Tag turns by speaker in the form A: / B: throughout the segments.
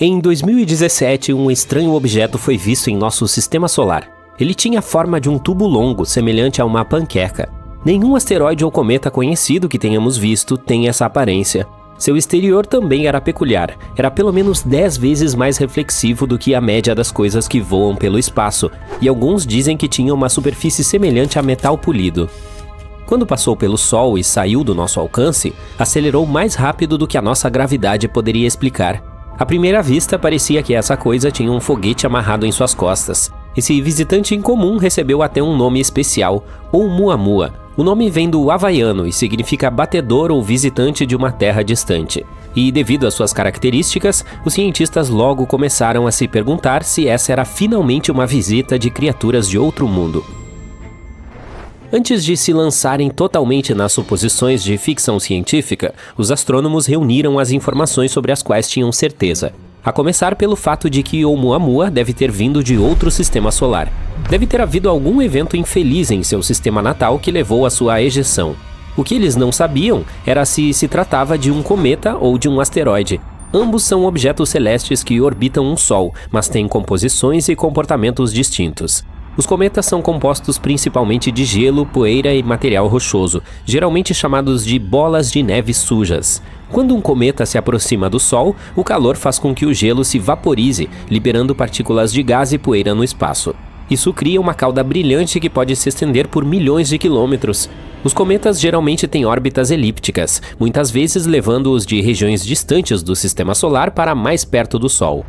A: Em 2017, um estranho objeto foi visto em nosso sistema solar. Ele tinha a forma de um tubo longo, semelhante a uma panqueca. Nenhum asteroide ou cometa conhecido que tenhamos visto tem essa aparência. Seu exterior também era peculiar, era pelo menos 10 vezes mais reflexivo do que a média das coisas que voam pelo espaço, e alguns dizem que tinha uma superfície semelhante a metal polido. Quando passou pelo Sol e saiu do nosso alcance, acelerou mais rápido do que a nossa gravidade poderia explicar. À primeira vista, parecia que essa coisa tinha um foguete amarrado em suas costas. Esse visitante incomum recebeu até um nome especial, Oumuamua. O nome vem do havaiano e significa batedor ou visitante de uma terra distante. E devido às suas características, os cientistas logo começaram a se perguntar se essa era finalmente uma visita de criaturas de outro mundo. Antes de se lançarem totalmente nas suposições de ficção científica, os astrônomos reuniram as informações sobre as quais tinham certeza. A começar pelo fato de que Oumuamua deve ter vindo de outro sistema solar. Deve ter havido algum evento infeliz em seu sistema natal que levou à sua ejeção. O que eles não sabiam era se tratava de um cometa ou de um asteroide. Ambos são objetos celestes que orbitam um Sol, mas têm composições e comportamentos distintos. Os cometas são compostos principalmente de gelo, poeira e material rochoso, geralmente chamados de bolas de neve sujas. Quando um cometa se aproxima do Sol, o calor faz com que o gelo se vaporize, liberando partículas de gás e poeira no espaço. Isso cria uma cauda brilhante que pode se estender por milhões de quilômetros. Os cometas geralmente têm órbitas elípticas, muitas vezes levando-os de regiões distantes do sistema solar para mais perto do Sol.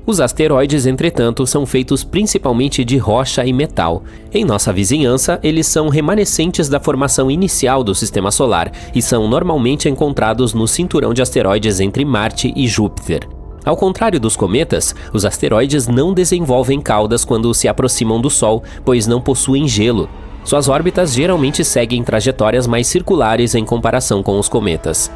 A: Os asteroides, entretanto, são feitos principalmente de rocha e metal. Em nossa vizinhança, eles são remanescentes da formação inicial do sistema solar e são normalmente encontrados no cinturão de asteroides entre Marte e Júpiter. Ao contrário dos cometas, os asteroides não desenvolvem caudas quando se aproximam do Sol, pois não possuem gelo. Suas órbitas geralmente seguem trajetórias mais circulares em comparação com os cometas.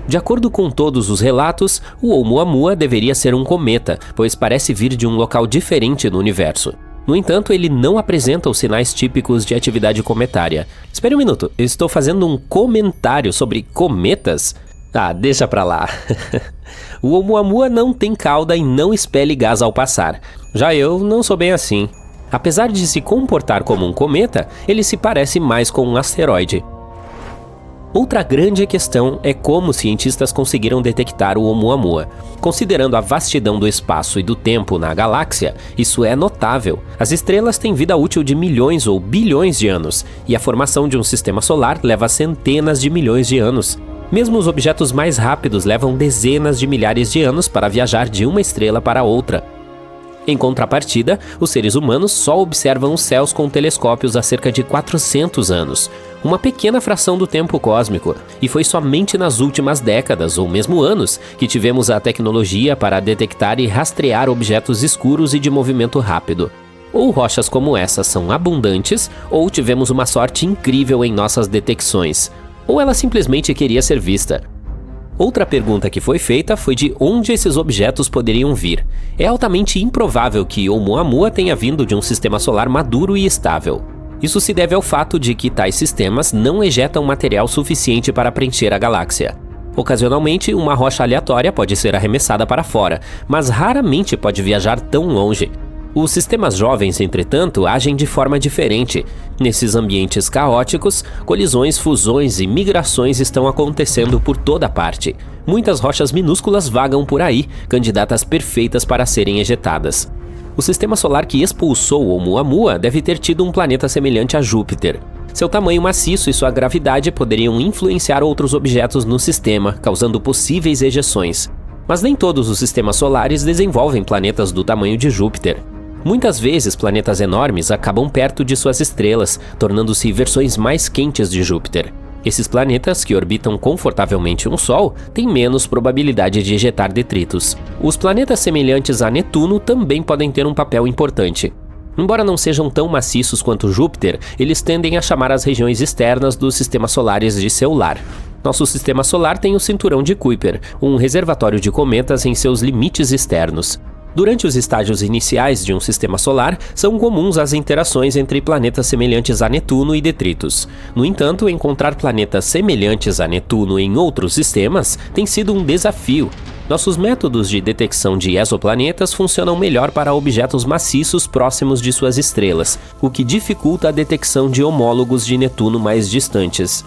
A: De acordo com todos os relatos, o Oumuamua deveria ser um cometa, pois parece vir de um local diferente no universo. No entanto, ele não apresenta os sinais típicos de atividade cometária. Espere um minuto, eu estou fazendo um comentário sobre cometas? Ah, deixa pra lá. O Oumuamua não tem cauda e não expele gás ao passar. Já eu não sou bem assim. Apesar de se comportar como um cometa, ele se parece mais com um asteroide. Outra grande questão é como os cientistas conseguiram detectar o Oumuamua. Considerando a vastidão do espaço e do tempo na galáxia, isso é notável. As estrelas têm vida útil de milhões ou bilhões de anos, e a formação de um sistema solar leva centenas de milhões de anos. Mesmo os objetos mais rápidos levam dezenas de milhares de anos para viajar de uma estrela para outra. Em contrapartida, os seres humanos só observam os céus com telescópios há cerca de 400 anos, uma pequena fração do tempo cósmico, e foi somente nas últimas décadas ou mesmo anos que tivemos a tecnologia para detectar e rastrear objetos escuros e de movimento rápido. Ou rochas como essa são abundantes, ou tivemos uma sorte incrível em nossas detecções, ou ela simplesmente queria ser vista. Outra pergunta que foi feita foi de onde esses objetos poderiam vir. É altamente improvável que Oumuamua tenha vindo de um sistema solar maduro e estável. Isso se deve ao fato de que tais sistemas não ejetam material suficiente para preencher a galáxia. Ocasionalmente, uma rocha aleatória pode ser arremessada para fora, mas raramente pode viajar tão longe. Os sistemas jovens, entretanto, agem de forma diferente. Nesses ambientes caóticos, colisões, fusões e migrações estão acontecendo por toda parte. Muitas rochas minúsculas vagam por aí, candidatas perfeitas para serem ejetadas. O sistema solar que expulsou Oumuamua deve ter tido um planeta semelhante a Júpiter. Seu tamanho maciço e sua gravidade poderiam influenciar outros objetos no sistema, causando possíveis ejeções. Mas nem todos os sistemas solares desenvolvem planetas do tamanho de Júpiter. Muitas vezes, planetas enormes acabam perto de suas estrelas, tornando-se versões mais quentes de Júpiter. Esses planetas, que orbitam confortavelmente um Sol, têm menos probabilidade de ejetar detritos. Os planetas semelhantes a Netuno também podem ter um papel importante. Embora não sejam tão maciços quanto Júpiter, eles tendem a chamar as regiões externas dos sistemas solares de seu lar. Nosso sistema solar tem o cinturão de Kuiper, um reservatório de cometas em seus limites externos. Durante os estágios iniciais de um sistema solar, são comuns as interações entre planetas semelhantes a Netuno e detritos. No entanto, encontrar planetas semelhantes a Netuno em outros sistemas tem sido um desafio. Nossos métodos de detecção de exoplanetas funcionam melhor para objetos maciços próximos de suas estrelas, o que dificulta a detecção de homólogos de Netuno mais distantes.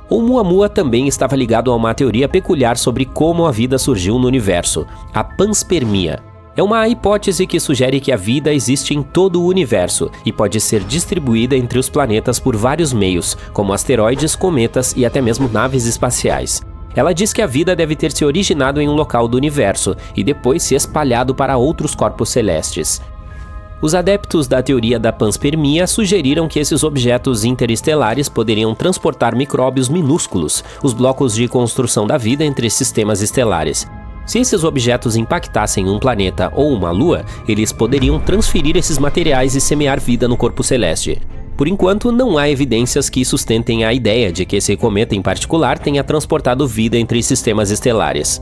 A: Oumuamua também estava ligado a uma teoria peculiar sobre como a vida surgiu no universo, a panspermia. É uma hipótese que sugere que a vida existe em todo o universo e pode ser distribuída entre os planetas por vários meios, como asteroides, cometas e até mesmo naves espaciais. Ela diz que a vida deve ter se originado em um local do universo e depois se espalhado para outros corpos celestes. Os adeptos da teoria da panspermia sugeriram que esses objetos interestelares poderiam transportar micróbios minúsculos, os blocos de construção da vida entre sistemas estelares. Se esses objetos impactassem um planeta ou uma lua, eles poderiam transferir esses materiais e semear vida no corpo celeste. Por enquanto, não há evidências que sustentem a ideia de que esse cometa em particular tenha transportado vida entre sistemas estelares.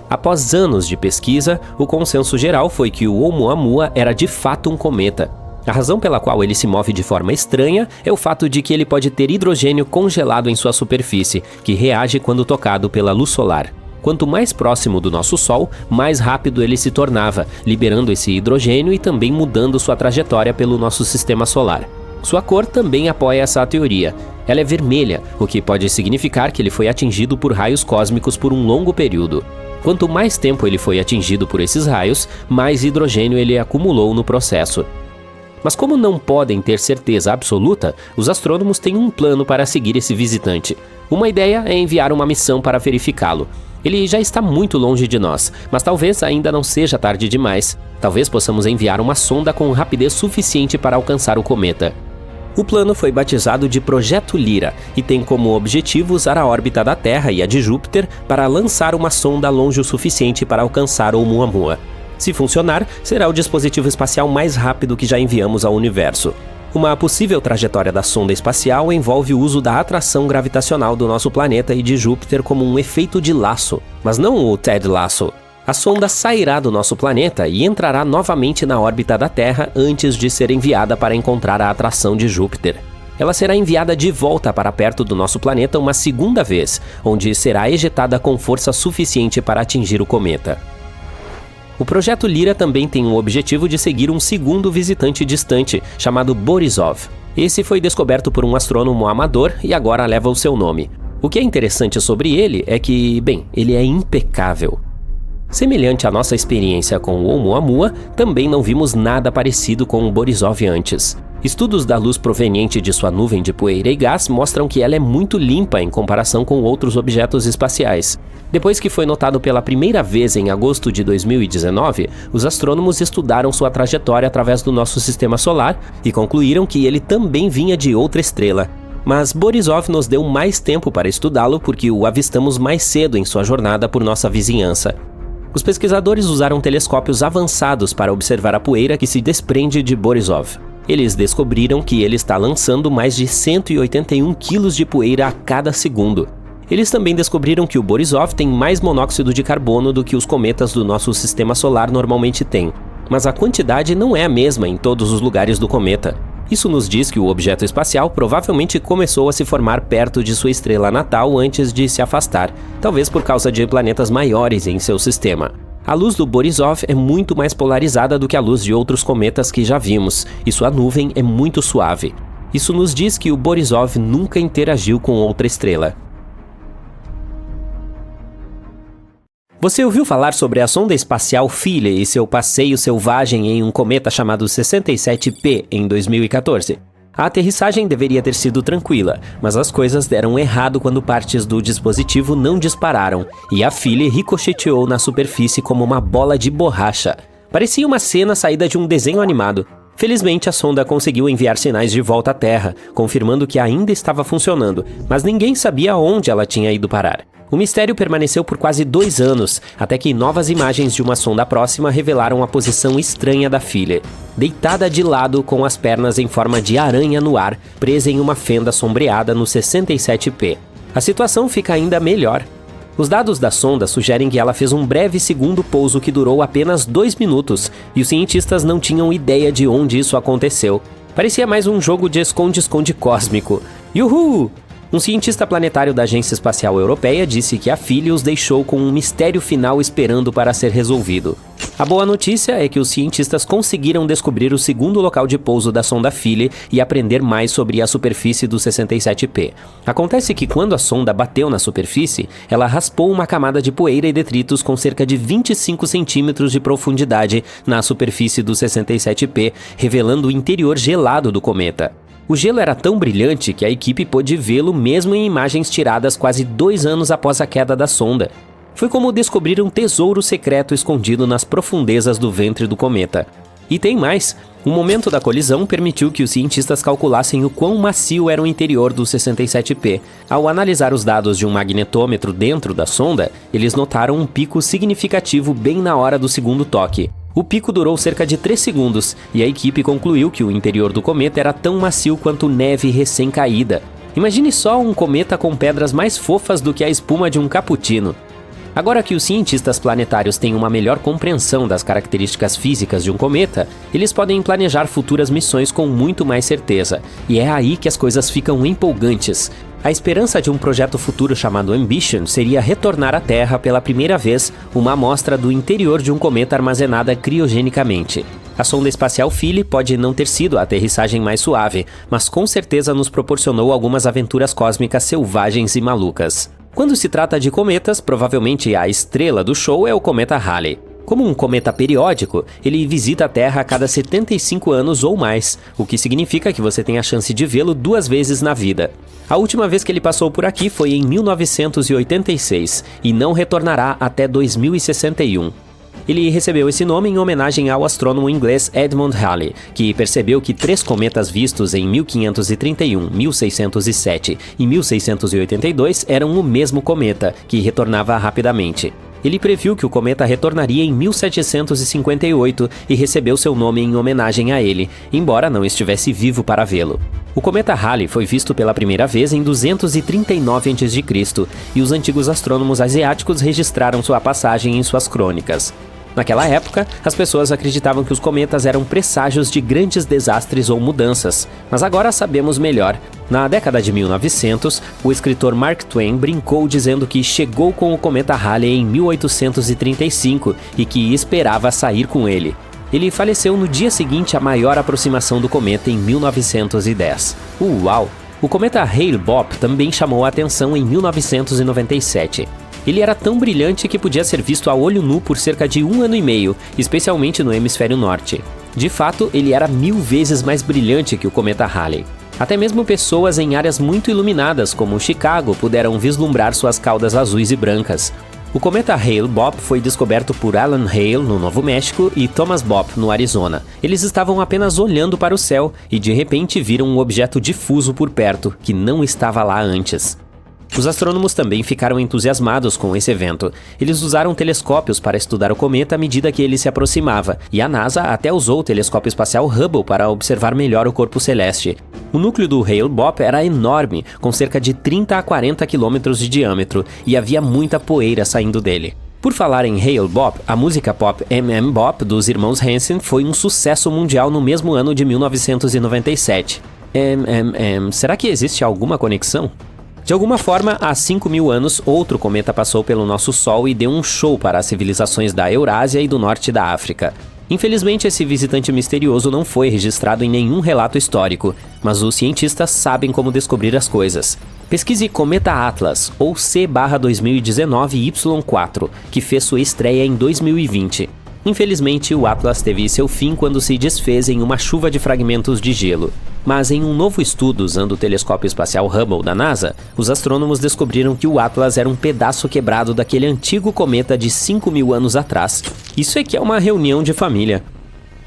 A: Após anos de pesquisa, o consenso geral foi que o Oumuamua era de fato um cometa. A razão pela qual ele se move de forma estranha é o fato de que ele pode ter hidrogênio congelado em sua superfície, que reage quando tocado pela luz solar. Quanto mais próximo do nosso Sol, mais rápido ele se tornava, liberando esse hidrogênio e também mudando sua trajetória pelo nosso sistema solar. Sua cor também apoia essa teoria. Ela é vermelha, o que pode significar que ele foi atingido por raios cósmicos por um longo período. Quanto mais tempo ele foi atingido por esses raios, mais hidrogênio ele acumulou no processo. Mas como não podem ter certeza absoluta, os astrônomos têm um plano para seguir esse visitante. Uma ideia é enviar uma missão para verificá-lo. Ele já está muito longe de nós, mas talvez ainda não seja tarde demais. Talvez possamos enviar uma sonda com rapidez suficiente para alcançar o cometa. O plano foi batizado de Projeto Lyra e tem como objetivo usar a órbita da Terra e a de Júpiter para lançar uma sonda longe o suficiente para alcançar Oumuamua. Se funcionar, será o dispositivo espacial mais rápido que já enviamos ao universo. Uma possível trajetória da sonda espacial envolve o uso da atração gravitacional do nosso planeta e de Júpiter como um efeito de laço, mas não o Ted Lasso. A sonda sairá do nosso planeta e entrará novamente na órbita da Terra antes de ser enviada para encontrar a atração de Júpiter. Ela será enviada de volta para perto do nosso planeta uma segunda vez, onde será ejetada com força suficiente para atingir o cometa. O Projeto Lyra também tem o objetivo de seguir um segundo visitante distante, chamado Borisov. Esse foi descoberto por um astrônomo amador e agora leva o seu nome. O que é interessante sobre ele é que, ele é impecável. Semelhante à nossa experiência com o Oumuamua, também não vimos nada parecido com o Borisov antes. Estudos da luz proveniente de sua nuvem de poeira e gás mostram que ela é muito limpa em comparação com outros objetos espaciais. Depois que foi notado pela primeira vez em agosto de 2019, os astrônomos estudaram sua trajetória através do nosso sistema solar e concluíram que ele também vinha de outra estrela. Mas Borisov nos deu mais tempo para estudá-lo porque o avistamos mais cedo em sua jornada por nossa vizinhança. Os pesquisadores usaram telescópios avançados para observar a poeira que se desprende de Borisov. Eles descobriram que ele está lançando mais de 181 quilos de poeira a cada segundo. Eles também descobriram que o Borisov tem mais monóxido de carbono do que os cometas do nosso sistema solar normalmente têm. Mas a quantidade não é a mesma em todos os lugares do cometa. Isso nos diz que o objeto espacial provavelmente começou a se formar perto de sua estrela natal antes de se afastar, talvez por causa de planetas maiores em seu sistema. A luz do Borisov é muito mais polarizada do que a luz de outros cometas que já vimos, e sua nuvem é muito suave. Isso nos diz que o Borisov nunca interagiu com outra estrela. Você ouviu falar sobre a sonda espacial Philae e seu passeio selvagem em um cometa chamado 67P em 2014? A aterrissagem deveria ter sido tranquila, mas as coisas deram errado quando partes do dispositivo não dispararam, e a Philae ricocheteou na superfície como uma bola de borracha. Parecia uma cena saída de um desenho animado. Felizmente, a sonda conseguiu enviar sinais de volta à Terra, confirmando que ainda estava funcionando, mas ninguém sabia onde ela tinha ido parar. O mistério permaneceu por quase 2 anos, até que novas imagens de uma sonda próxima revelaram a posição estranha da Philae, deitada de lado com as pernas em forma de aranha no ar, presa em uma fenda sombreada no 67P. A situação fica ainda melhor. Os dados da sonda sugerem que ela fez um breve segundo pouso que durou apenas 2 minutos, e os cientistas não tinham ideia de onde isso aconteceu. Parecia mais um jogo de esconde-esconde cósmico. Yuhu! Um cientista planetário da Agência Espacial Europeia disse que a Philae os deixou com um mistério final esperando para ser resolvido. A boa notícia é que os cientistas conseguiram descobrir o segundo local de pouso da sonda Philae e aprender mais sobre a superfície do 67P. Acontece que quando a sonda bateu na superfície, ela raspou uma camada de poeira e detritos com cerca de 25 centímetros de profundidade na superfície do 67P, revelando o interior gelado do cometa. O gelo era tão brilhante que a equipe pôde vê-lo mesmo em imagens tiradas quase 2 anos após a queda da sonda. Foi como descobrir um tesouro secreto escondido nas profundezas do ventre do cometa. E tem mais, o momento da colisão permitiu que os cientistas calculassem o quão macio era o interior do 67P. Ao analisar os dados de um magnetômetro dentro da sonda, eles notaram um pico significativo bem na hora do segundo toque. O pico durou cerca de 3 segundos, e a equipe concluiu que o interior do cometa era tão macio quanto neve recém-caída. Imagine só um cometa com pedras mais fofas do que a espuma de um cappuccino. Agora que os cientistas planetários têm uma melhor compreensão das características físicas de um cometa, eles podem planejar futuras missões com muito mais certeza, e é aí que as coisas ficam empolgantes. A esperança de um projeto futuro chamado Ambition seria retornar à Terra pela primeira vez uma amostra do interior de um cometa armazenada criogenicamente. A sonda espacial Philae pode não ter sido a aterrissagem mais suave, mas com certeza nos proporcionou algumas aventuras cósmicas selvagens e malucas. Quando se trata de cometas, provavelmente a estrela do show é o cometa Halley. Como um cometa periódico, ele visita a Terra a cada 75 anos ou mais, o que significa que você tem a chance de vê-lo 2 vezes na vida. A última vez que ele passou por aqui foi em 1986 e não retornará até 2061. Ele recebeu esse nome em homenagem ao astrônomo inglês Edmund Halley, que percebeu que 3 cometas vistos em 1531, 1607 e 1682 eram o mesmo cometa, que retornava rapidamente. Ele previu que o cometa retornaria em 1758 e recebeu seu nome em homenagem a ele, embora não estivesse vivo para vê-lo. O cometa Halley foi visto pela primeira vez em 239 a.C. e os antigos astrônomos asiáticos registraram sua passagem em suas crônicas. Naquela época, as pessoas acreditavam que os cometas eram presságios de grandes desastres ou mudanças, mas agora sabemos melhor. Na década de 1900, o escritor Mark Twain brincou dizendo que chegou com o cometa Halley em 1835 e que esperava sair com ele. Ele faleceu no dia seguinte à maior aproximação do cometa em 1910. Uau! O cometa Hale-Bopp também chamou a atenção em 1997. Ele era tão brilhante que podia ser visto a olho nu por cerca de 1 ano e meio, especialmente no hemisfério norte. De fato, ele era 1000 vezes mais brilhante que o cometa Halley. Até mesmo pessoas em áreas muito iluminadas, como Chicago, puderam vislumbrar suas caudas azuis e brancas. O cometa Hale-Bopp foi descoberto por Alan Hale, no Novo México, e Thomas Bopp, no Arizona. Eles estavam apenas olhando para o céu e de repente viram um objeto difuso por perto, que não estava lá antes. Os astrônomos também ficaram entusiasmados com esse evento. Eles usaram telescópios para estudar o cometa à medida que ele se aproximava, e a NASA até usou o telescópio espacial Hubble para observar melhor o corpo celeste. O núcleo do Hale-Bopp era enorme, com cerca de 30 a 40 quilômetros de diâmetro, e havia muita poeira saindo dele. Por falar em Hale-Bopp, a música pop M.M. Bop dos irmãos Hansen foi um sucesso mundial no mesmo ano de 1997. Será que existe alguma conexão? De alguma forma, há 5.000 anos, outro cometa passou pelo nosso Sol e deu um show para as civilizações da Eurásia e do norte da África. Infelizmente, esse visitante misterioso não foi registrado em nenhum relato histórico, mas os cientistas sabem como descobrir as coisas. Pesquise Cometa Atlas, ou C/2019Y4, que fez sua estreia em 2020. Infelizmente, o Atlas teve seu fim quando se desfez em uma chuva de fragmentos de gelo. Mas em um novo estudo usando o telescópio espacial Hubble da NASA, os astrônomos descobriram que o Atlas era um pedaço quebrado daquele antigo cometa de 5.000 anos atrás. Isso é que é uma reunião de família.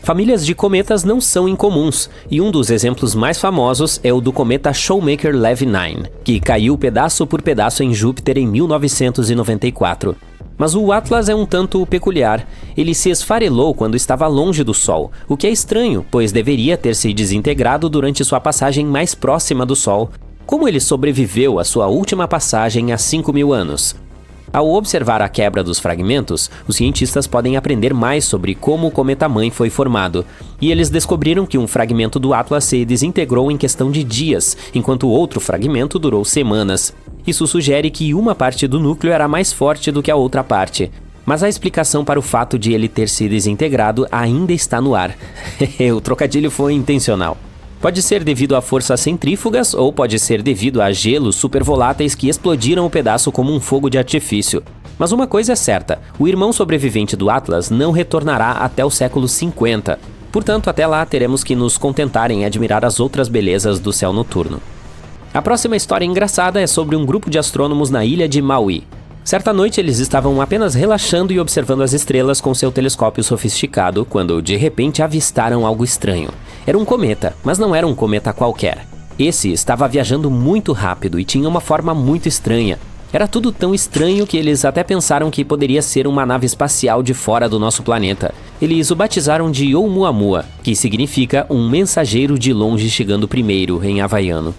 A: Famílias de cometas não são incomuns, e um dos exemplos mais famosos é o do cometa Shoemaker-Levy 9, que caiu pedaço por pedaço em Júpiter em 1994. Mas o Atlas é um tanto peculiar. Ele se esfarelou quando estava longe do Sol, o que é estranho, pois deveria ter se desintegrado durante sua passagem mais próxima do Sol. Como ele sobreviveu à sua última passagem há 5.000 anos? Ao observar a quebra dos fragmentos, os cientistas podem aprender mais sobre como o cometa-mãe foi formado, e eles descobriram que um fragmento do Atlas se desintegrou em questão de dias, enquanto outro fragmento durou semanas. Isso sugere que uma parte do núcleo era mais forte do que a outra parte. Mas a explicação para o fato de ele ter se desintegrado ainda está no ar. O trocadilho foi intencional. Pode ser devido a forças centrífugas ou pode ser devido a gelos supervoláteis que explodiram o pedaço como um fogo de artifício. Mas uma coisa é certa, o irmão sobrevivente do Atlas não retornará até o século 50. Portanto, até lá teremos que nos contentar em admirar as outras belezas do céu noturno. A próxima história engraçada é sobre um grupo de astrônomos na ilha de Maui. Certa noite eles estavam apenas relaxando e observando as estrelas com seu telescópio sofisticado quando de repente avistaram algo estranho. Era um cometa, mas não era um cometa qualquer. Esse estava viajando muito rápido e tinha uma forma muito estranha. Era tudo tão estranho que eles até pensaram que poderia ser uma nave espacial de fora do nosso planeta. Eles o batizaram de Oumuamua, que significa um mensageiro de longe chegando primeiro em havaiano.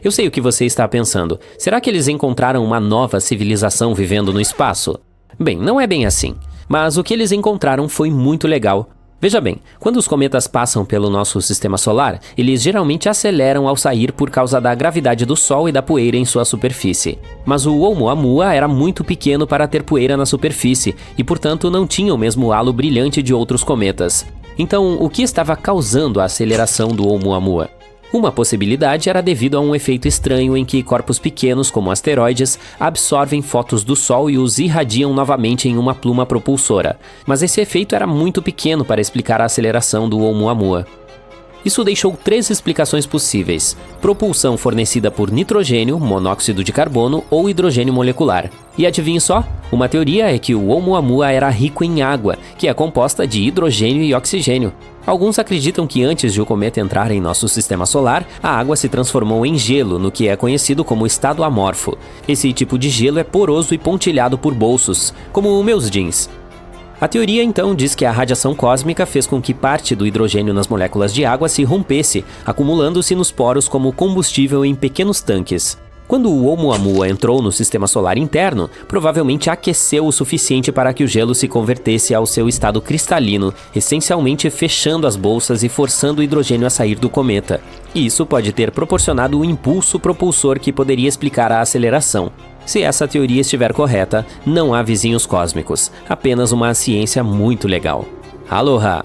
A: Eu sei o que você está pensando. Será que eles encontraram uma nova civilização vivendo no espaço? Bem, não é bem assim. Mas o que eles encontraram foi muito legal. Veja bem, quando os cometas passam pelo nosso sistema solar, eles geralmente aceleram ao sair por causa da gravidade do Sol e da poeira em sua superfície. Mas o Oumuamua era muito pequeno para ter poeira na superfície e, portanto, não tinha o mesmo halo brilhante de outros cometas. Então, o que estava causando a aceleração do Oumuamua? Uma possibilidade era devido a um efeito estranho em que corpos pequenos, como asteroides, absorvem fótons do Sol e os irradiam novamente em uma pluma propulsora. Mas esse efeito era muito pequeno para explicar a aceleração do Oumuamua. Isso deixou 3 explicações possíveis: propulsão fornecida por nitrogênio, monóxido de carbono ou hidrogênio molecular. E adivinhe só? Uma teoria é que o Oumuamua era rico em água, que é composta de hidrogênio e oxigênio. Alguns acreditam que antes de o cometa entrar em nosso sistema solar, a água se transformou em gelo, no que é conhecido como estado amorfo. Esse tipo de gelo é poroso e pontilhado por bolsos, como meus jeans. A teoria então diz que a radiação cósmica fez com que parte do hidrogênio nas moléculas de água se rompesse, acumulando-se nos poros como combustível em pequenos tanques. Quando o Oumuamua entrou no sistema solar interno, provavelmente aqueceu o suficiente para que o gelo se convertesse ao seu estado cristalino, essencialmente fechando as bolsas e forçando o hidrogênio a sair do cometa. E isso pode ter proporcionado o impulso propulsor que poderia explicar a aceleração. Se essa teoria estiver correta, não há vizinhos cósmicos, apenas uma ciência muito legal. Aloha!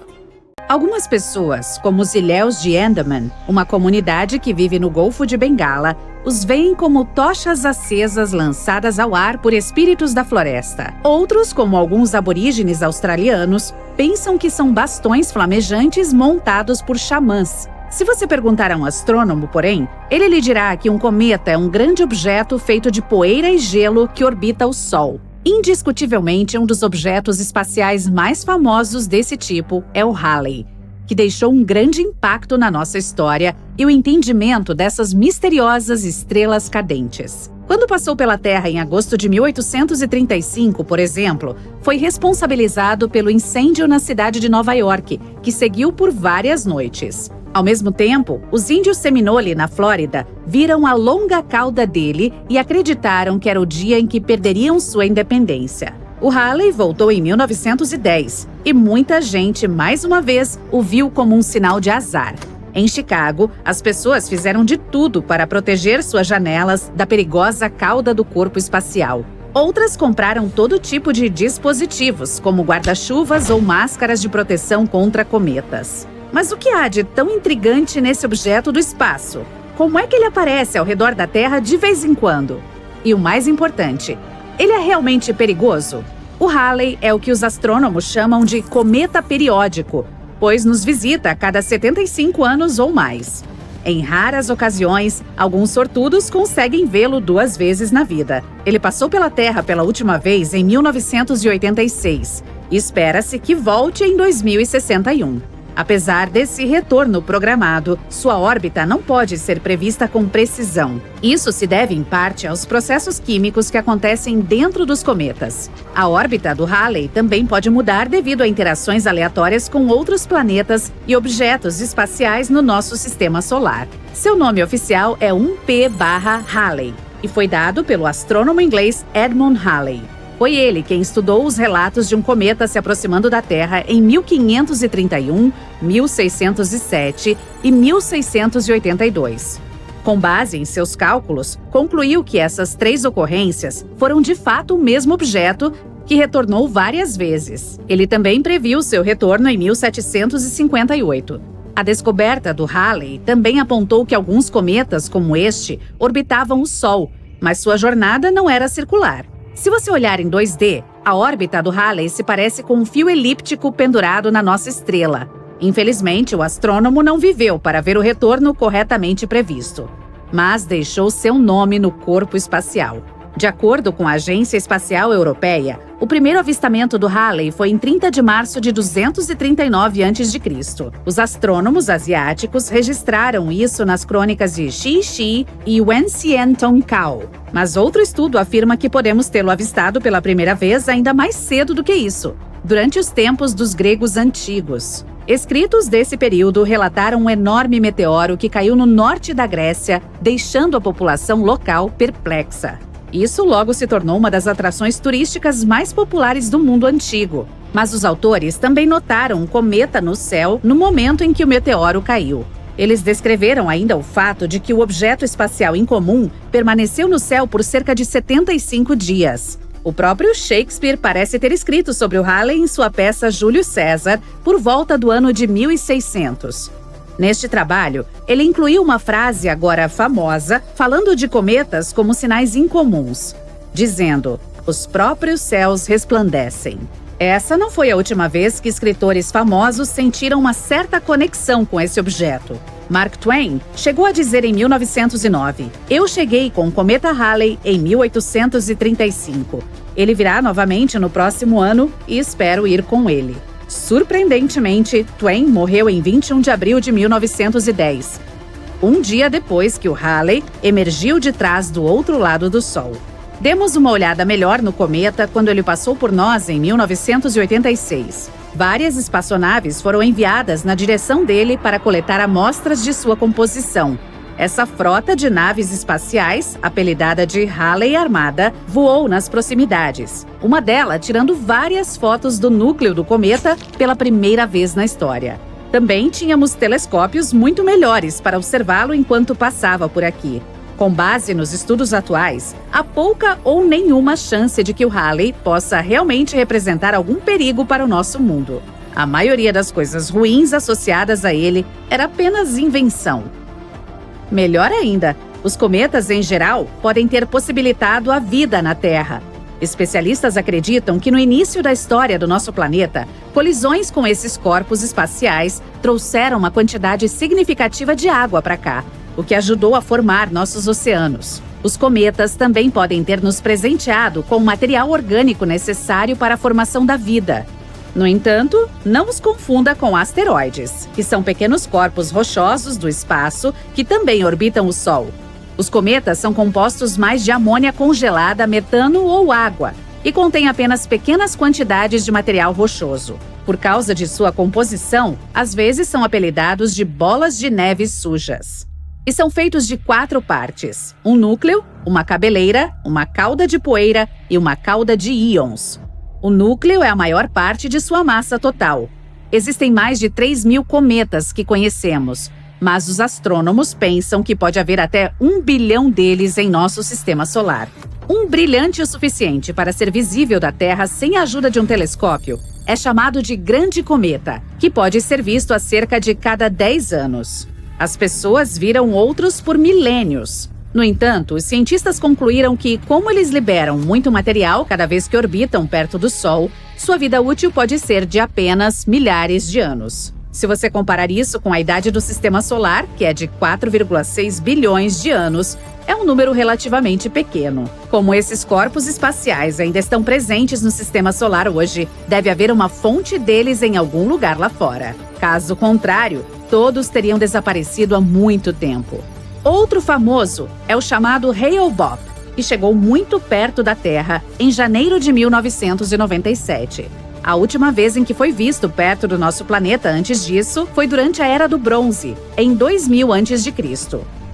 B: Algumas pessoas, como os ilhéus de Andaman, uma comunidade que vive no Golfo de Bengala, os veem como tochas acesas lançadas ao ar por espíritos da floresta. Outros, como alguns aborígenes australianos, pensam que são bastões flamejantes montados por xamãs. Se você perguntar a um astrônomo, porém, ele lhe dirá que um cometa é um grande objeto feito de poeira e gelo que orbita o Sol. Indiscutivelmente, um dos objetos espaciais mais famosos desse tipo é o Halley, que deixou um grande impacto na nossa história e o entendimento dessas misteriosas estrelas cadentes. Quando passou pela Terra em agosto de 1835, por exemplo, foi responsabilizado pelo incêndio na cidade de Nova York, que seguiu por várias noites. Ao mesmo tempo, os índios Seminole, na Flórida, viram a longa cauda dele e acreditaram que era o dia em que perderiam sua independência. O Halley voltou em 1910 e muita gente, mais uma vez, o viu como um sinal de azar. Em Chicago, as pessoas fizeram de tudo para proteger suas janelas da perigosa cauda do corpo espacial. Outras compraram todo tipo de dispositivos, como guarda-chuvas ou máscaras de proteção contra cometas. Mas o que há de tão intrigante nesse objeto do espaço? Como é que ele aparece ao redor da Terra de vez em quando? E o mais importante, ele é realmente perigoso? O Halley é o que os astrônomos chamam de cometa periódico, pois nos visita a cada 75 anos ou mais. Em raras ocasiões, alguns sortudos conseguem vê-lo 2 vezes na vida. Ele passou pela Terra pela última vez em 1986 e espera-se que volte em 2061. Apesar desse retorno programado, sua órbita não pode ser prevista com precisão. Isso se deve, em parte, aos processos químicos que acontecem dentro dos cometas. A órbita do Halley também pode mudar devido a interações aleatórias com outros planetas e objetos espaciais no nosso sistema solar. Seu nome oficial é 1P/Halley. e foi dado pelo astrônomo inglês Edmund Halley. Foi ele quem estudou os relatos de um cometa se aproximando da Terra em 1531, 1607 e 1682. Com base em seus cálculos, concluiu que essas 3 ocorrências foram de fato o mesmo objeto que retornou várias vezes. Ele também previu seu retorno em 1758. A descoberta do Halley também apontou que alguns cometas, como este, orbitavam o Sol, mas sua jornada não era circular. Se você olhar em 2D, a órbita do Halley se parece com um fio elíptico pendurado na nossa estrela. Infelizmente, o astrônomo não viveu para ver o retorno corretamente previsto, mas deixou seu nome no corpo espacial. De acordo com a Agência Espacial Europeia, o primeiro avistamento do Halley foi em 30 de março de 239 a.C. Os astrônomos asiáticos registraram isso nas crônicas de Shi Shi e Wen Xian Tong Cao. Mas outro estudo afirma que podemos tê-lo avistado pela primeira vez ainda mais cedo do que isso, durante os tempos dos gregos antigos. Escritos desse período relataram um enorme meteoro que caiu no norte da Grécia, deixando a população local perplexa. Isso logo se tornou uma das atrações turísticas mais populares do mundo antigo. Mas os autores também notaram um cometa no céu no momento em que o meteoro caiu. Eles descreveram ainda o fato de que o objeto espacial incomum permaneceu no céu por cerca de 75 dias. O próprio Shakespeare parece ter escrito sobre o Halley em sua peça Júlio César por volta do ano de 1600. Neste trabalho, ele incluiu uma frase agora famosa, falando de cometas como sinais incomuns, dizendo: "Os próprios céus resplandecem". Essa não foi a última vez que escritores famosos sentiram uma certa conexão com esse objeto. Mark Twain chegou a dizer em 1909: "Eu cheguei com o cometa Halley em 1835. Ele virá novamente no próximo ano e espero ir com ele". Surpreendentemente, Twain morreu em 21 de abril de 1910, um dia depois que o Halley emergiu de trás do outro lado do Sol. Demos uma olhada melhor no cometa quando ele passou por nós em 1986. Várias espaçonaves foram enviadas na direção dele para coletar amostras de sua composição. Essa frota de naves espaciais, apelidada de Halley Armada, voou nas proximidades. Uma delas tirando várias fotos do núcleo do cometa pela primeira vez na história. Também tínhamos telescópios muito melhores para observá-lo enquanto passava por aqui. Com base nos estudos atuais, há pouca ou nenhuma chance de que o Halley possa realmente representar algum perigo para o nosso mundo. A maioria das coisas ruins associadas a ele era apenas invenção. Melhor ainda, os cometas em geral podem ter possibilitado a vida na Terra. Especialistas acreditam que no início da história do nosso planeta, colisões com esses corpos espaciais trouxeram uma quantidade significativa de água para cá, o que ajudou a formar nossos oceanos. Os cometas também podem ter nos presenteado com o material orgânico necessário para a formação da vida. No entanto, não os confunda com asteroides, que são pequenos corpos rochosos do espaço que também orbitam o Sol. Os cometas são compostos mais de amônia congelada, metano ou água, e contêm apenas pequenas quantidades de material rochoso. Por causa de sua composição, às vezes são apelidados de bolas de neve sujas. E são feitos de 4 partes: um núcleo, uma cabeleira, uma cauda de poeira e uma cauda de íons. O núcleo é a maior parte de sua massa total. Existem mais de 3.000 cometas que conhecemos, mas os astrônomos pensam que pode haver até 1 bilhão deles em nosso sistema solar. Um brilhante o suficiente para ser visível da Terra sem a ajuda de um telescópio é chamado de grande cometa, que pode ser visto a cerca de cada 10 anos. As pessoas viram outros por milênios. No entanto, os cientistas concluíram que, como eles liberam muito material cada vez que orbitam perto do Sol, sua vida útil pode ser de apenas milhares de anos. Se você comparar isso com a idade do Sistema Solar, que é de 4,6 bilhões de anos, é um número relativamente pequeno. Como esses corpos espaciais ainda estão presentes no Sistema Solar hoje, deve haver uma fonte deles em algum lugar lá fora. Caso contrário, todos teriam desaparecido há muito tempo. Outro famoso é o chamado Hale-Bopp, que chegou muito perto da Terra em janeiro de 1997. A última vez em que foi visto perto do nosso planeta antes disso foi durante a Era do Bronze, em 2000 a.C.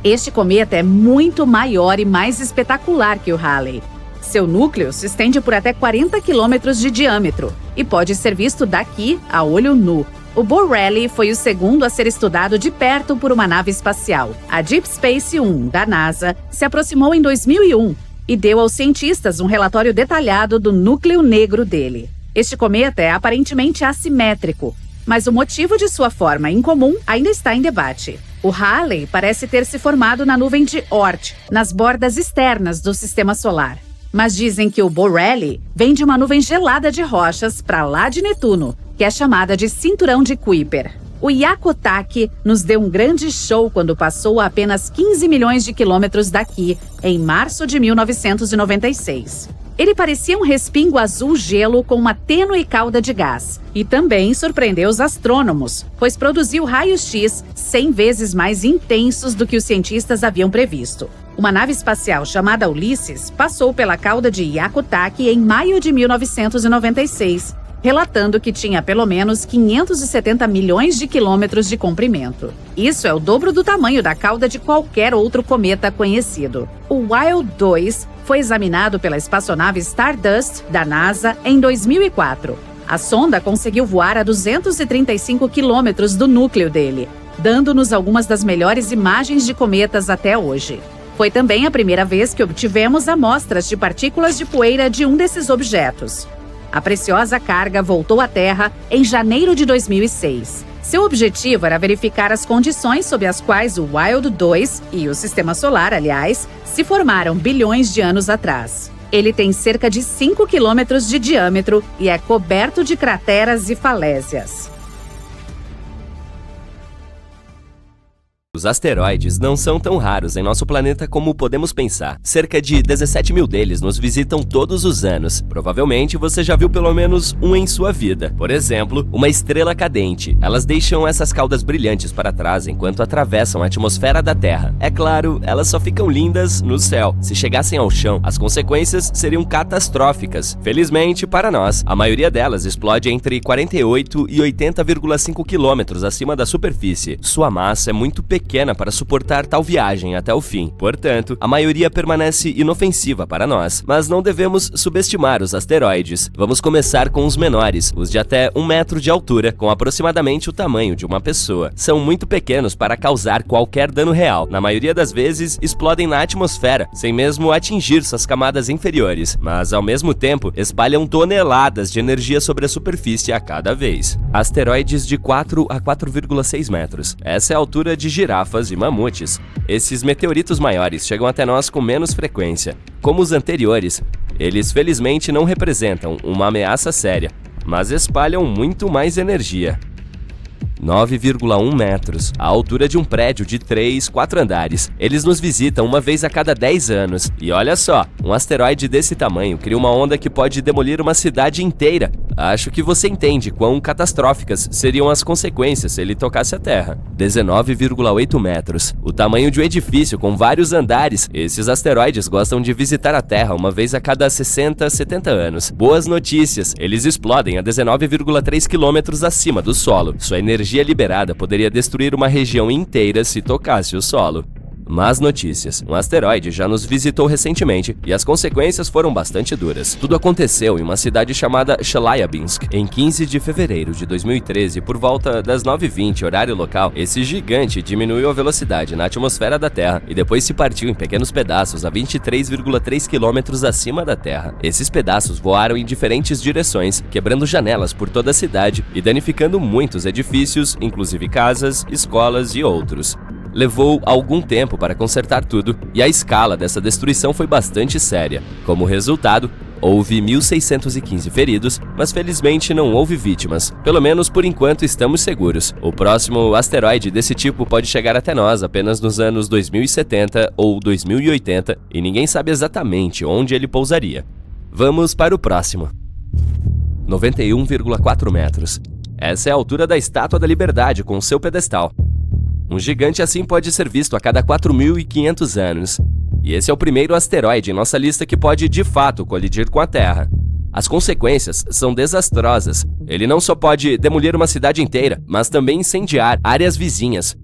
B: Este cometa é muito maior e mais espetacular que o Halley. Seu núcleo se estende por até 40 quilômetros de diâmetro e pode ser visto daqui a olho nu. O Borrelly foi o segundo a ser estudado de perto por uma nave espacial. A Deep Space 1, da NASA, se aproximou em 2001 e deu aos cientistas um relatório detalhado do núcleo negro dele. Este cometa é aparentemente assimétrico, mas o motivo de sua forma incomum ainda está em debate. O Halley parece ter se formado na nuvem de Oort, nas bordas externas do Sistema Solar. Mas dizem que o Borrelly vem de uma nuvem gelada de rochas para lá de Netuno, que é chamada de Cinturão de Kuiper. O Hyakutake nos deu um grande show quando passou a apenas 15 milhões de quilômetros daqui, em março de 1996. Ele parecia um respingo azul-gelo com uma tênue cauda de gás. E também surpreendeu os astrônomos, pois produziu raios-x 100 vezes mais intensos do que os cientistas haviam previsto. Uma nave espacial chamada Ulysses passou pela cauda de Hyakutake em maio de 1996, relatando que tinha pelo menos 570 milhões de quilômetros de comprimento. Isso é o dobro do tamanho da cauda de qualquer outro cometa conhecido. O Wild 2 foi examinado pela espaçonave Stardust, da NASA, em 2004. A sonda conseguiu voar a 235 quilômetros do núcleo dele, dando-nos algumas das melhores imagens de cometas até hoje. Foi também a primeira vez que obtivemos amostras de partículas de poeira de um desses objetos. A preciosa carga voltou à Terra em janeiro de 2006. Seu objetivo era verificar as condições sob as quais o Wild 2 e o Sistema Solar, aliás, se formaram bilhões de anos atrás. Ele tem cerca de 5 quilômetros de diâmetro e é coberto de crateras e falésias.
C: Os asteroides não são tão raros em nosso planeta como podemos pensar. Cerca de 17 mil deles nos visitam todos os anos. Provavelmente você já viu pelo menos um em sua vida. Por exemplo, uma estrela cadente. Elas deixam essas caudas brilhantes para trás enquanto atravessam a atmosfera da Terra. É claro, elas só ficam lindas no céu. Se chegassem ao chão, as consequências seriam catastróficas. Felizmente, para nós, a maioria delas explode entre 48 e 80,5 quilômetros acima da superfície. Sua massa é muito pequena para suportar tal viagem até o fim. Portanto, a maioria permanece inofensiva para nós, mas não devemos subestimar os asteroides. Vamos começar com os menores, os de até 1 metro de altura, com aproximadamente o tamanho de uma pessoa. São muito pequenos para causar qualquer dano real. Na maioria das vezes, explodem na atmosfera, sem mesmo atingir suas camadas inferiores, mas ao mesmo tempo, espalham toneladas de energia sobre a superfície a cada vez. Asteroides de 4 a 4,6 metros. Essa é a altura de girafas e mamutes. Esses meteoritos maiores chegam até nós com menos frequência. Como os anteriores, eles felizmente não representam uma ameaça séria, mas espalham muito mais energia. 9,1 metros, a altura de um prédio de 3, 4 andares. Eles nos visitam uma vez a cada 10 anos. E olha só, um asteroide desse tamanho cria uma onda que pode demolir uma cidade inteira. Acho que você entende quão catastróficas seriam as consequências se ele tocasse a Terra. 19,8 metros, o tamanho de um edifício com vários andares. Esses asteroides gostam de visitar a Terra uma vez a cada 60, 70 anos. Boas notícias, eles explodem a 19,3 quilômetros acima do solo. Sua energia liberada poderia destruir uma região inteira se tocasse o solo. Más notícias. Um asteroide já nos visitou recentemente e as consequências foram bastante duras. Tudo aconteceu em uma cidade chamada Chelyabinsk. Em 15 de fevereiro de 2013, por volta das 9h20, horário local, esse gigante diminuiu a velocidade na atmosfera da Terra e depois se partiu em pequenos pedaços a 23,3 quilômetros acima da Terra. Esses pedaços voaram em diferentes direções, quebrando janelas por toda a cidade e danificando muitos edifícios, inclusive casas, escolas e outros. Levou algum tempo para consertar tudo e a escala dessa destruição foi bastante séria. Como resultado, houve 1.615 feridos, mas felizmente não houve vítimas. Pelo menos por enquanto estamos seguros. O próximo asteroide desse tipo pode chegar até nós apenas nos anos 2070 ou 2080 e ninguém sabe exatamente onde ele pousaria. Vamos para o próximo. 91,4 metros. Essa é a altura da Estátua da Liberdade com seu pedestal. Um gigante assim pode ser visto a cada 4.500 anos. E esse é o primeiro asteroide em nossa lista que pode, de fato, colidir com a Terra. As consequências são desastrosas. Ele não só pode demolir uma cidade inteira, mas também incendiar áreas vizinhas.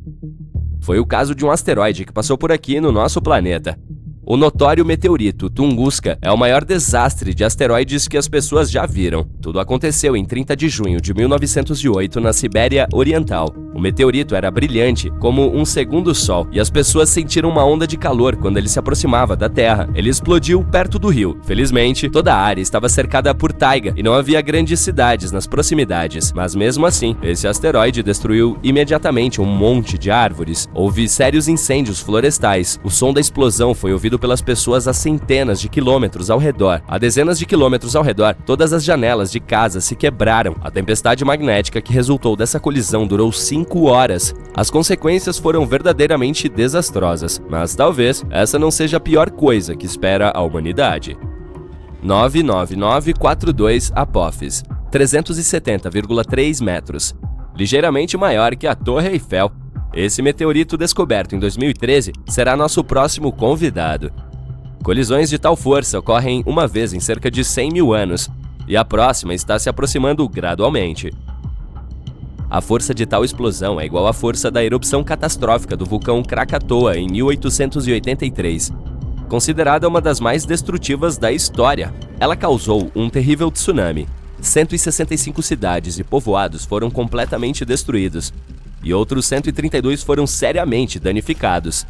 C: Foi o caso de um asteroide que passou por aqui no nosso planeta. O notório meteorito Tunguska é o maior desastre de asteroides que as pessoas já viram. Tudo aconteceu em 30 de junho de 1908 na Sibéria Oriental. O meteorito era brilhante, como um segundo sol, e as pessoas sentiram uma onda de calor quando ele se aproximava da Terra. Ele explodiu perto do rio. Felizmente, toda a área estava cercada por taiga e não havia grandes cidades nas proximidades. Mas mesmo assim, esse asteroide destruiu imediatamente um monte de árvores. Houve sérios incêndios florestais. O som da explosão foi ouvido pelas pessoas a centenas de quilômetros ao redor. A dezenas de quilômetros ao redor, todas as janelas de casas se quebraram. A tempestade magnética que resultou dessa colisão durou 5 horas. As consequências foram verdadeiramente desastrosas, mas talvez essa não seja a pior coisa que espera a humanidade. 99942 Apophis, 370,3 metros. Ligeiramente maior que a Torre Eiffel. Esse meteorito descoberto em 2013 será nosso próximo convidado. Colisões de tal força ocorrem uma vez em cerca de 100 mil anos, e a próxima está se aproximando gradualmente. A força de tal explosão é igual à força da erupção catastrófica do vulcão Krakatoa em 1883. Considerada uma das mais destrutivas da história, ela causou um terrível tsunami. 165 cidades e povoados foram completamente destruídos, e outros 132 foram seriamente danificados.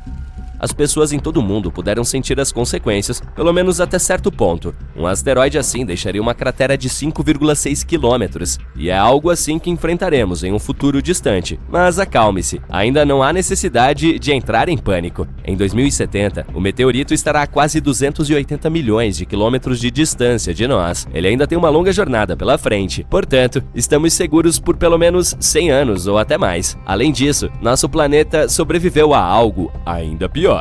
C: As pessoas em todo o mundo puderam sentir as consequências, pelo menos até certo ponto. Um asteroide assim deixaria uma cratera de 5,6 quilômetros, e é algo assim que enfrentaremos em um futuro distante. Mas acalme-se, ainda não há necessidade de entrar em pânico. Em 2070, o meteorito estará a quase 280 milhões de quilômetros de distância de nós. Ele ainda tem uma longa jornada pela frente, portanto, estamos seguros por pelo menos 100 anos ou até mais. Além disso, nosso planeta sobreviveu a algo ainda pior.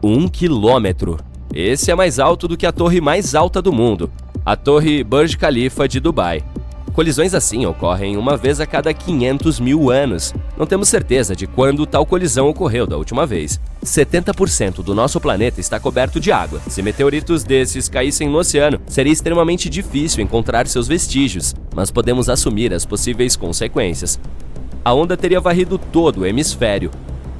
C: 1 quilômetro. Esse é mais alto do que a torre mais alta do mundo, a Torre Burj Khalifa de Dubai. Colisões assim ocorrem uma vez a cada 500 mil anos. Não temos certeza de quando tal colisão ocorreu da última vez. 70% do nosso planeta está coberto de água. Se meteoritos desses caíssem no oceano, seria extremamente difícil encontrar seus vestígios, mas podemos assumir as possíveis consequências. A onda teria varrido todo o hemisfério.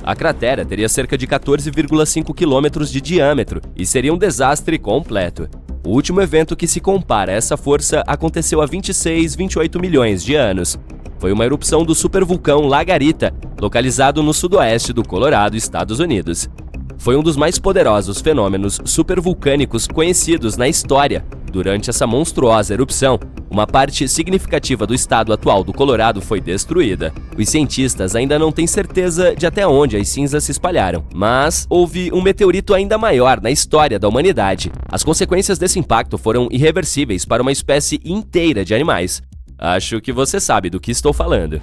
C: A cratera teria cerca de 14,5 quilômetros de diâmetro e seria um desastre completo. O último evento que se compara a essa força aconteceu há 28 milhões de anos. Foi uma erupção do supervulcão Lagarita, localizado no sudoeste do Colorado, Estados Unidos. Foi um dos mais poderosos fenômenos supervulcânicos conhecidos na história. Durante essa monstruosa erupção, uma parte significativa do estado atual do Colorado foi destruída. Os cientistas ainda não têm certeza de até onde as cinzas se espalharam, mas houve um meteorito ainda maior na história da humanidade. As consequências desse impacto foram irreversíveis para uma espécie inteira de animais. Acho que você sabe do que estou falando.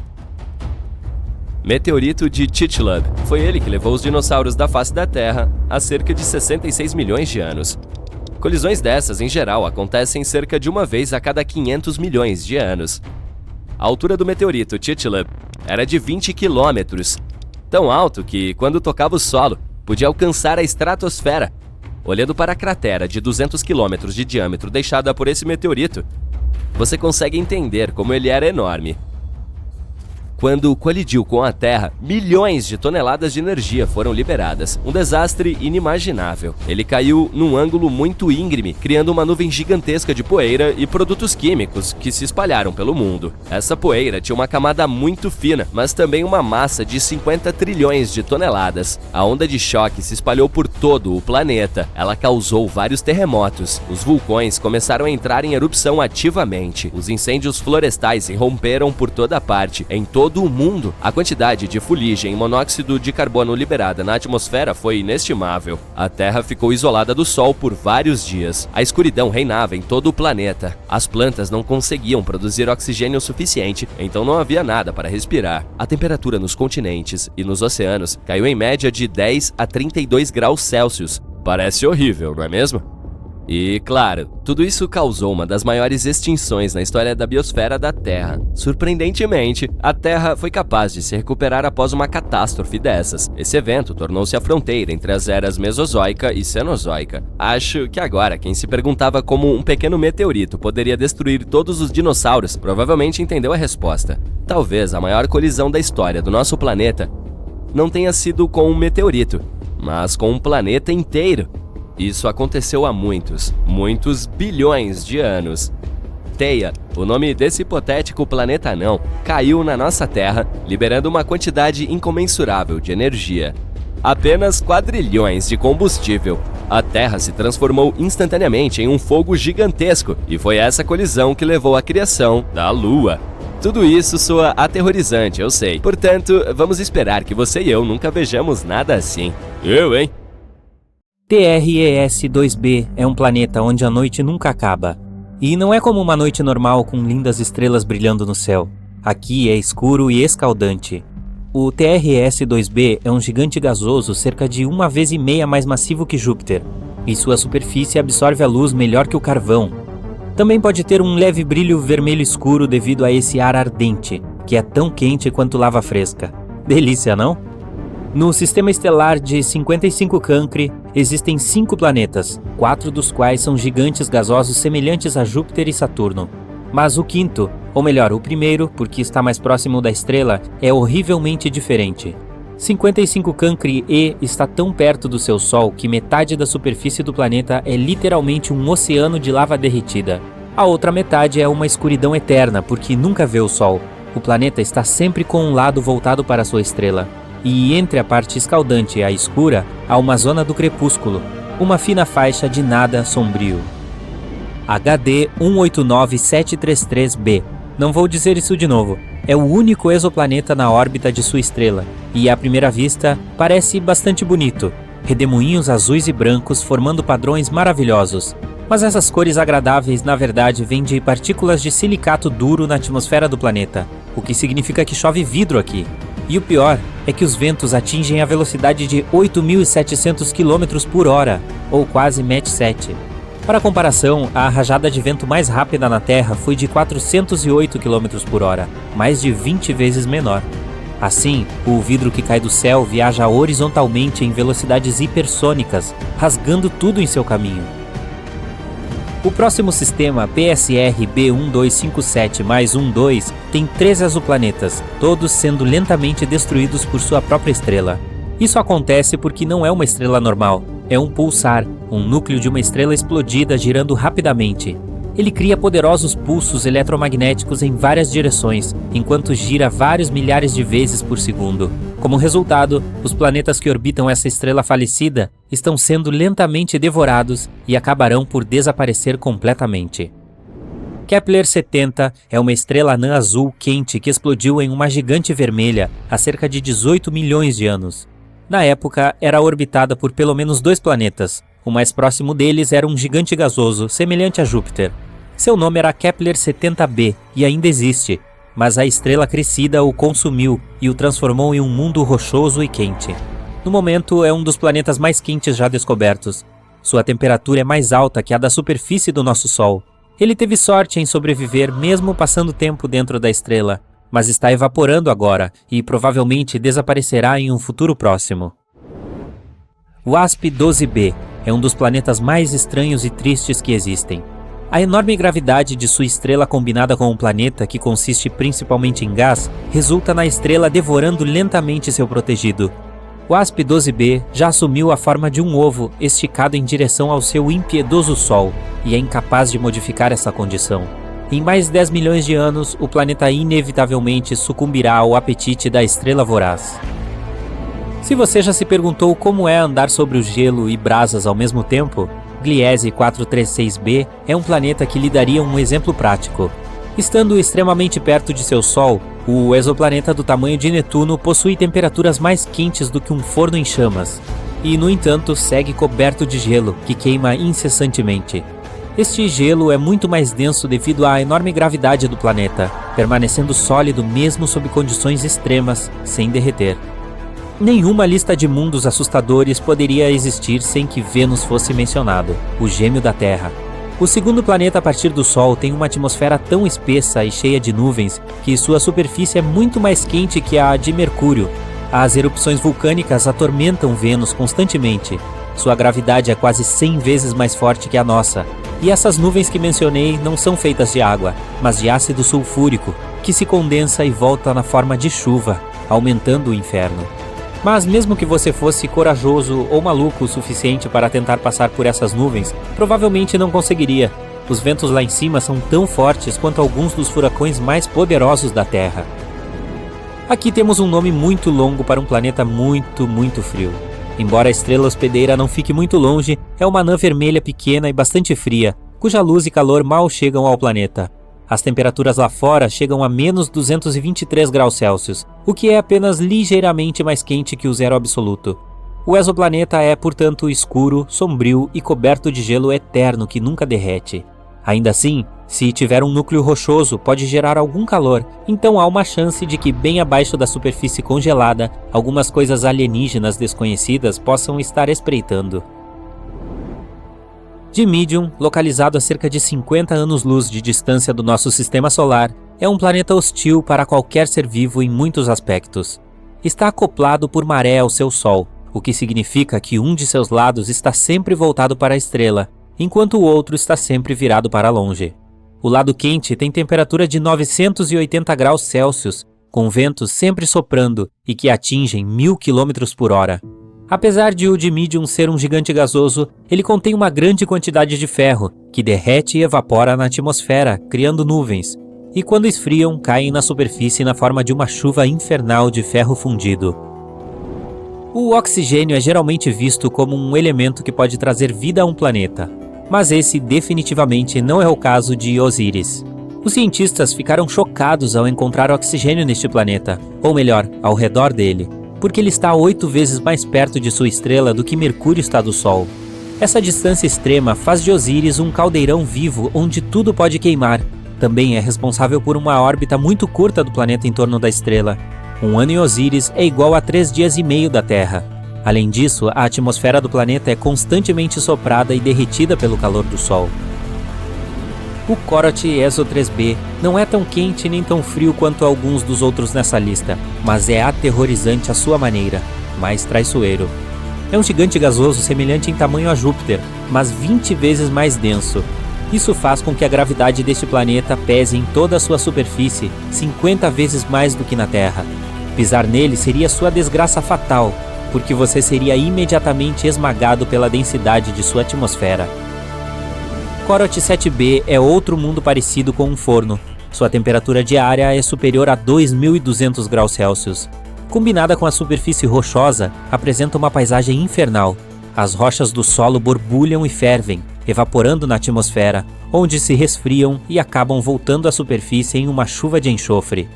C: Meteorito de Chicxulub. Foi ele que levou os dinossauros da face da Terra há cerca de 66 milhões de anos. Colisões dessas, em geral, acontecem cerca de uma vez a cada 500 milhões de anos. A altura do meteorito Chicxulub era de 20 quilômetros, tão alto que, quando tocava o solo, podia alcançar a estratosfera. Olhando para a cratera de 200 quilômetros de diâmetro deixada por esse meteorito, você consegue entender como ele era enorme. Quando colidiu com a Terra, milhões de toneladas de energia foram liberadas. Um desastre inimaginável. Ele caiu num ângulo muito íngreme, criando uma nuvem gigantesca de poeira e produtos químicos que se espalharam pelo mundo. Essa poeira tinha uma camada muito fina, mas também uma massa de 50 trilhões de toneladas. A onda de choque se espalhou por todo o planeta. Ela causou vários terremotos. Os vulcões começaram a entrar em erupção ativamente. Os incêndios florestais se romperam por toda parte, em todo o mundo. A quantidade de fuligem e monóxido de carbono liberada na atmosfera foi inestimável. A Terra ficou isolada do Sol por vários dias. A escuridão reinava em todo o planeta. As plantas não conseguiam produzir oxigênio suficiente, então não havia nada para respirar. A temperatura nos continentes e nos oceanos caiu em média de 10 a 32 graus Celsius. Parece horrível, não é mesmo? E, claro, tudo isso causou uma das maiores extinções na história da biosfera da Terra. Surpreendentemente, a Terra foi capaz de se recuperar após uma catástrofe dessas. Esse evento tornou-se a fronteira entre as eras Mesozoica e Cenozoica. Acho que agora, quem se perguntava como um pequeno meteorito poderia destruir todos os dinossauros, provavelmente entendeu a resposta. Talvez a maior colisão da história do nosso planeta não tenha sido com um meteorito, mas com um planeta inteiro. Isso aconteceu há muitos bilhões de anos. Theia, o nome desse hipotético planeta anão, caiu na nossa Terra, liberando uma quantidade incomensurável de energia. Apenas quadrilhões de combustível. A Terra se transformou instantaneamente em um fogo gigantesco, e foi essa colisão que levou à criação da Lua. Tudo isso soa aterrorizante, eu sei. Portanto, vamos esperar que você e eu nunca vejamos nada assim. Eu, hein?
D: TRES-2b é um planeta onde a noite nunca acaba. E não é como uma noite normal com lindas estrelas brilhando no céu. Aqui é escuro e escaldante. O TRES-2b é um gigante gasoso cerca de 1,5 vezes mais massivo que Júpiter, e sua superfície absorve a luz melhor que o carvão. Também pode ter um leve brilho vermelho escuro devido a esse ar ardente, que é tão quente quanto lava fresca. Delícia, não? No sistema estelar de 55 Cancri, existem 5 planetas, 4 dos quais são gigantes gasosos semelhantes a Júpiter e Saturno. Mas o quinto, ou melhor, o primeiro, porque está mais próximo da estrela, é horrivelmente diferente. 55 Cancri E está tão perto do seu Sol que metade da superfície do planeta é literalmente um oceano de lava derretida. A outra metade é uma escuridão eterna, porque nunca vê o Sol. O planeta está sempre com um lado voltado para sua estrela. E entre a parte escaldante e a escura, há uma zona do crepúsculo, uma fina faixa de nada sombrio. HD 189733b. Não vou dizer isso de novo. É o único exoplaneta na órbita de sua estrela, e à primeira vista parece bastante bonito. Redemoinhos azuis e brancos formando padrões maravilhosos. Mas essas cores agradáveis na verdade vêm de partículas de silicato duro na atmosfera do planeta, o que significa que chove vidro aqui. E o pior é que os ventos atingem a velocidade de 8.700 km por hora, ou quase Mach 7. Para comparação, a rajada de vento mais rápida na Terra foi de 408 km por hora, mais de 20 vezes menor. Assim, o vidro que cai do céu viaja horizontalmente em velocidades hipersônicas, rasgando tudo em seu caminho. O próximo sistema, PSR B1257+12, tem 13 exoplanetas, todos sendo lentamente destruídos por sua própria estrela. Isso acontece porque não é uma estrela normal, é um pulsar, um núcleo de uma estrela explodida girando rapidamente. Ele cria poderosos pulsos eletromagnéticos em várias direções, enquanto gira vários milhares de vezes por segundo. Como resultado, os planetas que orbitam essa estrela falecida estão sendo lentamente devorados e acabarão por desaparecer completamente. Kepler-70 é uma estrela anã azul quente que explodiu em uma gigante vermelha há cerca de 18 milhões de anos. Na época, era orbitada por pelo menos 2 planetas. O mais próximo deles era um gigante gasoso, semelhante a Júpiter. Seu nome era Kepler-70b e ainda existe, mas a estrela crescida o consumiu e o transformou em um mundo rochoso e quente. No momento, é um dos planetas mais quentes já descobertos. Sua temperatura é mais alta que a da superfície do nosso Sol. Ele teve sorte em sobreviver mesmo passando tempo dentro da estrela, mas está evaporando agora e provavelmente desaparecerá em um futuro próximo. WASP-12b é um dos planetas mais estranhos e tristes que existem. A enorme gravidade de sua estrela combinada com um planeta que consiste principalmente em gás, resulta na estrela devorando lentamente seu protegido. WASP-12b já assumiu a forma de um ovo esticado em direção ao seu impiedoso Sol e é incapaz de modificar essa condição. Em mais de 10 milhões de anos, o planeta inevitavelmente sucumbirá ao apetite da estrela voraz. Se você já se perguntou como é andar sobre o gelo e brasas ao mesmo tempo, Gliese 436b é um planeta que lhe daria um exemplo prático. Estando extremamente perto de seu Sol, o exoplaneta do tamanho de Netuno possui temperaturas mais quentes do que um forno em chamas, e no entanto segue coberto de gelo, que queima incessantemente. Este gelo é muito mais denso devido à enorme gravidade do planeta, permanecendo sólido mesmo sob condições extremas, sem derreter. Nenhuma lista de mundos assustadores poderia existir sem que Vênus fosse mencionado, o gêmeo da Terra. O segundo planeta a partir do Sol tem uma atmosfera tão espessa e cheia de nuvens que sua superfície é muito mais quente que a de Mercúrio. As erupções vulcânicas atormentam Vênus constantemente. Sua gravidade é quase 100 vezes mais forte que a nossa. E essas nuvens que mencionei não são feitas de água, mas de ácido sulfúrico, que se condensa e volta na forma de chuva, aumentando o inferno. Mas mesmo que você fosse corajoso ou maluco o suficiente para tentar passar por essas nuvens, provavelmente não conseguiria. Os ventos lá em cima são tão fortes quanto alguns dos furacões mais poderosos da Terra. Aqui temos um nome muito longo para um planeta muito frio. Embora a estrela hospedeira não fique muito longe, é uma anã vermelha pequena e bastante fria, cuja luz e calor mal chegam ao planeta. As temperaturas lá fora chegam a menos 223 graus Celsius, o que é apenas ligeiramente mais quente que o zero absoluto. O exoplaneta é, portanto, escuro, sombrio e coberto de gelo eterno que nunca derrete. Ainda assim, se tiver um núcleo rochoso, pode gerar algum calor, então há uma chance de que bem abaixo da superfície congelada, algumas coisas alienígenas desconhecidas possam estar espreitando. Dimidium, localizado a cerca de 50 anos-luz de distância do nosso sistema solar, é um planeta hostil para qualquer ser vivo em muitos aspectos. Está acoplado por maré ao seu Sol, o que significa que um de seus lados está sempre voltado para a estrela, enquanto o outro está sempre virado para longe. O lado quente tem temperatura de 980 graus Celsius, com ventos sempre soprando e que atingem 1000 km por hora. Apesar de o Dimidium ser um gigante gasoso, ele contém uma grande quantidade de ferro, que derrete e evapora na atmosfera, criando nuvens, e quando esfriam, caem na superfície na forma de uma chuva infernal de ferro fundido. O oxigênio é geralmente visto como um elemento que pode trazer vida a um planeta, mas esse definitivamente não é o caso de Osíris. Os cientistas ficaram chocados ao encontrar oxigênio neste planeta, ou melhor, ao redor dele, porque ele está 8 vezes mais perto de sua estrela do que Mercúrio está do Sol. Essa distância extrema faz de Osíris um caldeirão vivo onde tudo pode queimar. Também é responsável por uma órbita muito curta do planeta em torno da estrela. Um ano em Osíris é igual a 3 dias e meio da Terra. Além disso, a atmosfera do planeta é constantemente soprada e derretida pelo calor do Sol. O Corot ESO 3b não é tão quente nem tão frio quanto alguns dos outros nessa lista, mas é aterrorizante à sua maneira, mais traiçoeiro. É um gigante gasoso semelhante em tamanho a Júpiter, mas 20 vezes mais denso. Isso faz com que a gravidade deste planeta pese em toda a sua superfície 50 vezes mais do que na Terra. Pisar nele seria sua desgraça fatal, porque você seria imediatamente esmagado pela densidade de sua atmosfera. Corot 7b é outro mundo parecido com um forno. Sua temperatura diária é superior a 2.200 graus Celsius. Combinada com a superfície rochosa, apresenta uma paisagem infernal. As rochas do solo borbulham e fervem, evaporando na atmosfera, onde se resfriam e acabam voltando à superfície em uma chuva de enxofre.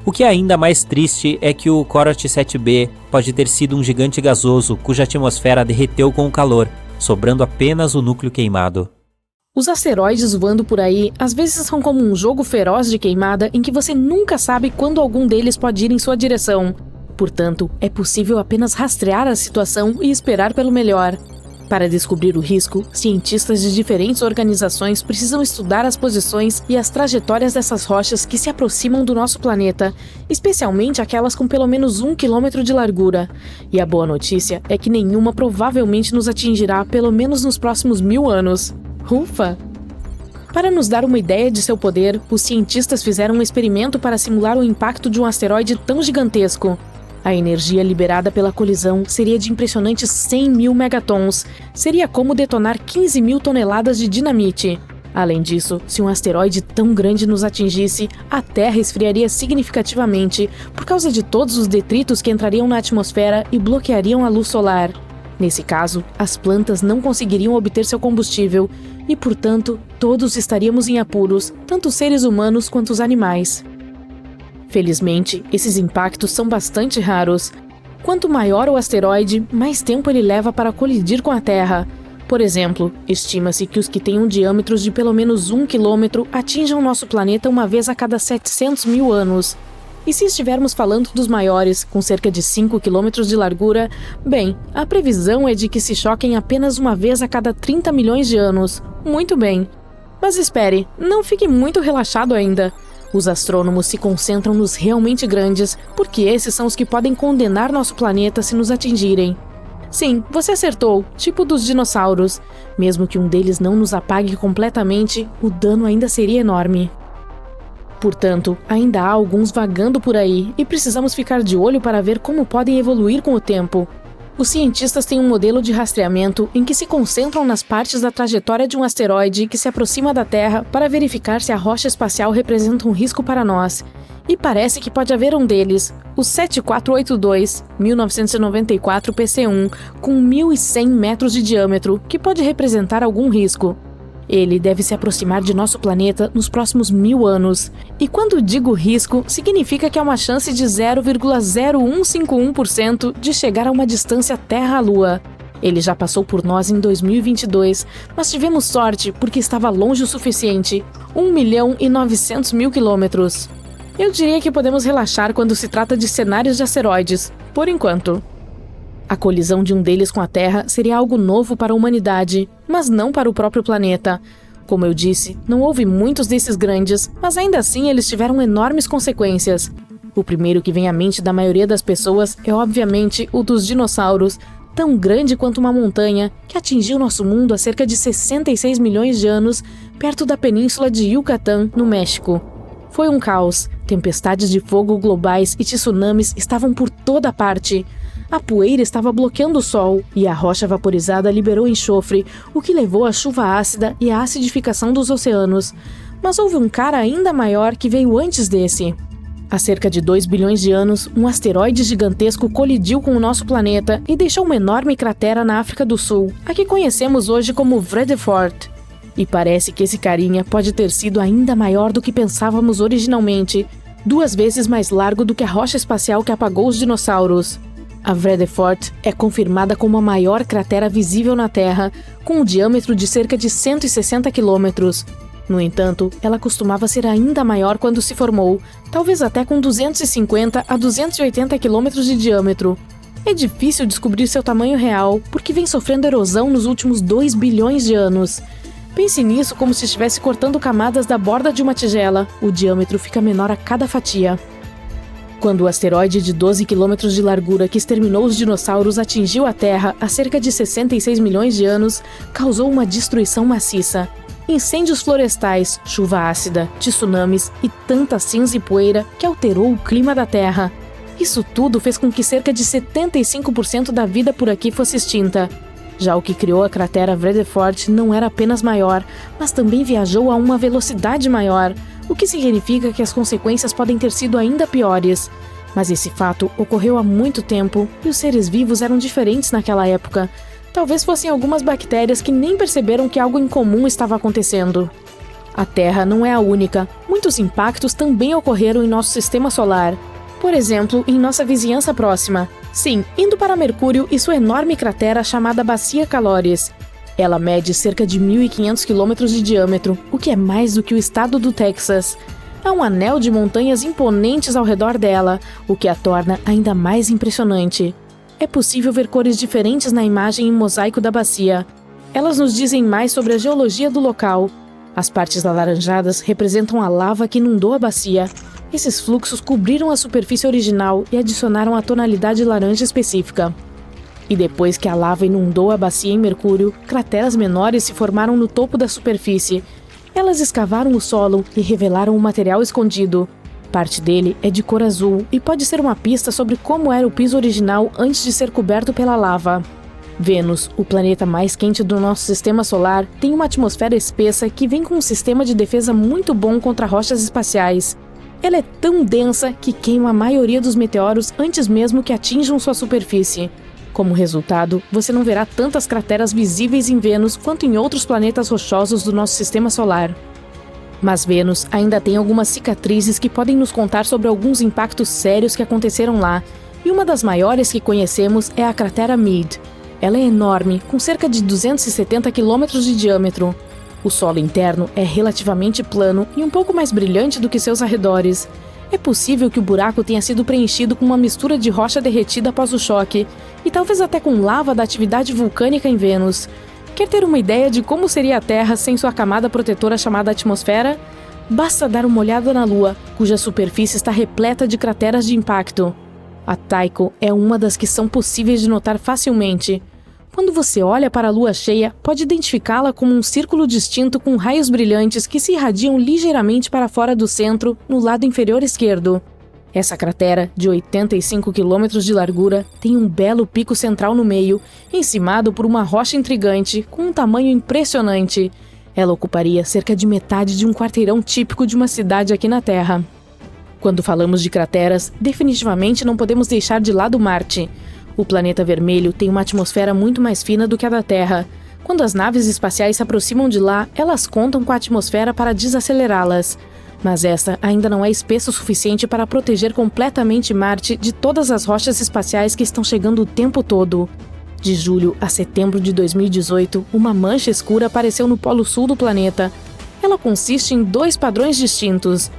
D: O que é ainda mais triste é que o Corot 7b pode ter sido um gigante gasoso cuja atmosfera derreteu com o calor, sobrando apenas o núcleo queimado.
E: Os asteroides voando por aí às vezes são como um jogo feroz de queimada em que você nunca sabe quando algum deles pode ir em sua direção. Portanto, é possível apenas rastrear a situação e esperar pelo melhor. Para descobrir o risco, cientistas de diferentes organizações precisam estudar as posições e as trajetórias dessas rochas que se aproximam do nosso planeta, especialmente aquelas com pelo menos 1 quilômetro de largura. E a boa notícia é que nenhuma provavelmente nos atingirá pelo menos nos próximos 1000 anos. Ufa! Para nos dar uma ideia de seu poder, os cientistas fizeram um experimento para simular o impacto de um asteroide tão gigantesco. A energia liberada pela colisão seria de impressionantes 100.000 megatons. Seria como detonar 15.000 toneladas de dinamite. Além disso, se um asteroide tão grande nos atingisse, a Terra esfriaria significativamente por causa de todos os detritos que entrariam na atmosfera e bloqueariam a luz solar. Nesse caso, as plantas não conseguiriam obter seu combustível e, portanto, todos estaríamos em apuros, tanto os seres humanos quanto os animais. Felizmente, esses impactos são bastante raros. Quanto maior o asteroide, mais tempo ele leva para colidir com a Terra. Por exemplo, estima-se que os que tenham diâmetros de pelo menos 1 quilômetro atinjam nosso planeta uma vez a cada 700.000 anos. E se estivermos falando dos maiores, com cerca de 5 km de largura, bem, a previsão é de que se choquem apenas uma vez a cada 30 milhões de anos. Muito bem. Mas espere, não fique muito relaxado ainda. Os astrônomos se concentram nos realmente grandes, porque esses são os que podem condenar nosso planeta se nos atingirem. Sim, você acertou, tipo dos dinossauros. Mesmo que um deles não nos apague completamente, o dano ainda seria enorme. Portanto, ainda há alguns vagando por aí e precisamos ficar de olho para ver como podem evoluir com o tempo. Os cientistas têm um modelo de rastreamento em que se concentram nas partes da trajetória de um asteroide que se aproxima da Terra para verificar se a rocha espacial representa um risco para nós. E parece que pode haver um deles, o 7482, 1994 PC1, com 1.100 metros de diâmetro, que pode representar algum risco. Ele deve se aproximar de nosso planeta nos próximos 1000 anos. E quando digo risco, significa que há uma chance de 0,0151% de chegar a uma distância Terra-Lua. Ele já passou por nós em 2022, mas tivemos sorte porque estava longe o suficiente, 1.900.000 quilômetros. Eu diria que podemos relaxar quando se trata de cenários de asteroides, por enquanto. A colisão de um deles com a Terra seria algo novo para a humanidade, mas não para o próprio planeta. Como eu disse, não houve muitos desses grandes, mas ainda assim eles tiveram enormes consequências. O primeiro que vem à mente da maioria das pessoas é obviamente o dos dinossauros, tão grande quanto uma montanha, que atingiu nosso mundo há cerca de 66 milhões de anos, perto da península de Yucatán, no México. Foi um caos. Tempestades de fogo globais e tsunamis estavam por toda parte. A poeira estava bloqueando o sol e a rocha vaporizada liberou enxofre, o que levou à chuva ácida e à acidificação dos oceanos. Mas houve um cara ainda maior que veio antes desse. Há cerca de 2 bilhões de anos, um asteroide gigantesco colidiu com o nosso planeta e deixou uma enorme cratera na África do Sul, a que conhecemos hoje como Vredefort. E parece que esse carinha pode ter sido ainda maior do que pensávamos originalmente, 2 vezes mais largo do que a rocha espacial que apagou os dinossauros. A Vredefort é confirmada como a maior cratera visível na Terra, com um diâmetro de cerca de 160 quilômetros. No entanto, ela costumava ser ainda maior quando se formou, talvez até com 250 a 280 quilômetros de diâmetro. É difícil descobrir seu tamanho real, porque vem sofrendo erosão nos últimos 2 bilhões de anos. Pense nisso como se estivesse cortando camadas da borda de uma tigela. O diâmetro fica menor a cada fatia. Quando o asteroide de 12 km de largura que exterminou os dinossauros atingiu a Terra há cerca de 66 milhões de anos, causou uma destruição maciça. Incêndios florestais, chuva ácida, tsunamis e tanta cinza e poeira que alterou o clima da Terra. Isso tudo fez com que cerca de 75% da vida por aqui fosse extinta. Já o que criou a cratera Vredefort não era apenas maior, mas também viajou a uma velocidade maior, o que significa que as consequências podem ter sido ainda piores. Mas esse fato ocorreu há muito tempo e os seres vivos eram diferentes naquela época. Talvez fossem algumas bactérias que nem perceberam que algo incomum estava acontecendo. A Terra não é a única. Muitos impactos também ocorreram em nosso sistema solar. Por exemplo, em nossa vizinhança próxima. Sim, indo para Mercúrio e sua enorme cratera chamada Bacia Caloris. Ela mede cerca de 1.500 quilômetros de diâmetro, o que é mais do que o estado do Texas. Há um anel de montanhas imponentes ao redor dela, o que a torna ainda mais impressionante. É possível ver cores diferentes na imagem em mosaico da bacia. Elas nos dizem mais sobre a geologia do local. As partes alaranjadas representam a lava que inundou a bacia. Esses fluxos cobriram a superfície original e adicionaram a tonalidade laranja específica. E depois que a lava inundou a bacia em Mercúrio, crateras menores se formaram no topo da superfície. Elas escavaram o solo e revelaram um material escondido. Parte dele é de cor azul e pode ser uma pista sobre como era o piso original antes de ser coberto pela lava. Vênus, o planeta mais quente do nosso sistema solar, tem uma atmosfera espessa que vem com um sistema de defesa muito bom contra rochas espaciais. Ela é tão densa que queima a maioria dos meteoros antes mesmo que atinjam sua superfície. Como resultado, você não verá tantas crateras visíveis em Vênus quanto em outros planetas rochosos do nosso sistema solar. Mas Vênus ainda tem algumas cicatrizes que podem nos contar sobre alguns impactos sérios que aconteceram lá, e uma das maiores que conhecemos é a cratera Meade. Ela é enorme, com cerca de 270 km de diâmetro. O solo interno é relativamente plano e um pouco mais brilhante do que seus arredores. É possível que o buraco tenha sido preenchido com uma mistura de rocha derretida após o choque, e talvez até com lava da atividade vulcânica em Vênus. Quer ter uma ideia de como seria a Terra sem sua camada protetora chamada atmosfera? Basta dar uma olhada na Lua, cuja superfície está repleta de crateras de impacto. A Tycho é uma das que são possíveis de notar facilmente. Quando você olha para a Lua cheia, pode identificá-la como um círculo distinto com raios brilhantes que se irradiam ligeiramente para fora do centro, no lado inferior esquerdo. Essa cratera, de 85 km de largura, tem um belo pico central no meio, encimado por uma rocha intrigante, com um tamanho impressionante. Ela ocuparia cerca de metade de um quarteirão típico de uma cidade aqui na Terra. Quando falamos de crateras, definitivamente não podemos deixar de lado Marte. O planeta vermelho tem uma atmosfera muito mais fina do que a da Terra. Quando as naves espaciais se aproximam de lá, elas contam com a atmosfera para desacelerá-las. Mas essa ainda não é espessa o suficiente para proteger completamente Marte de todas as rochas espaciais que estão chegando o tempo todo. De julho a setembro de 2018, uma mancha escura apareceu no polo sul do planeta. Ela consiste em 2 padrões distintos.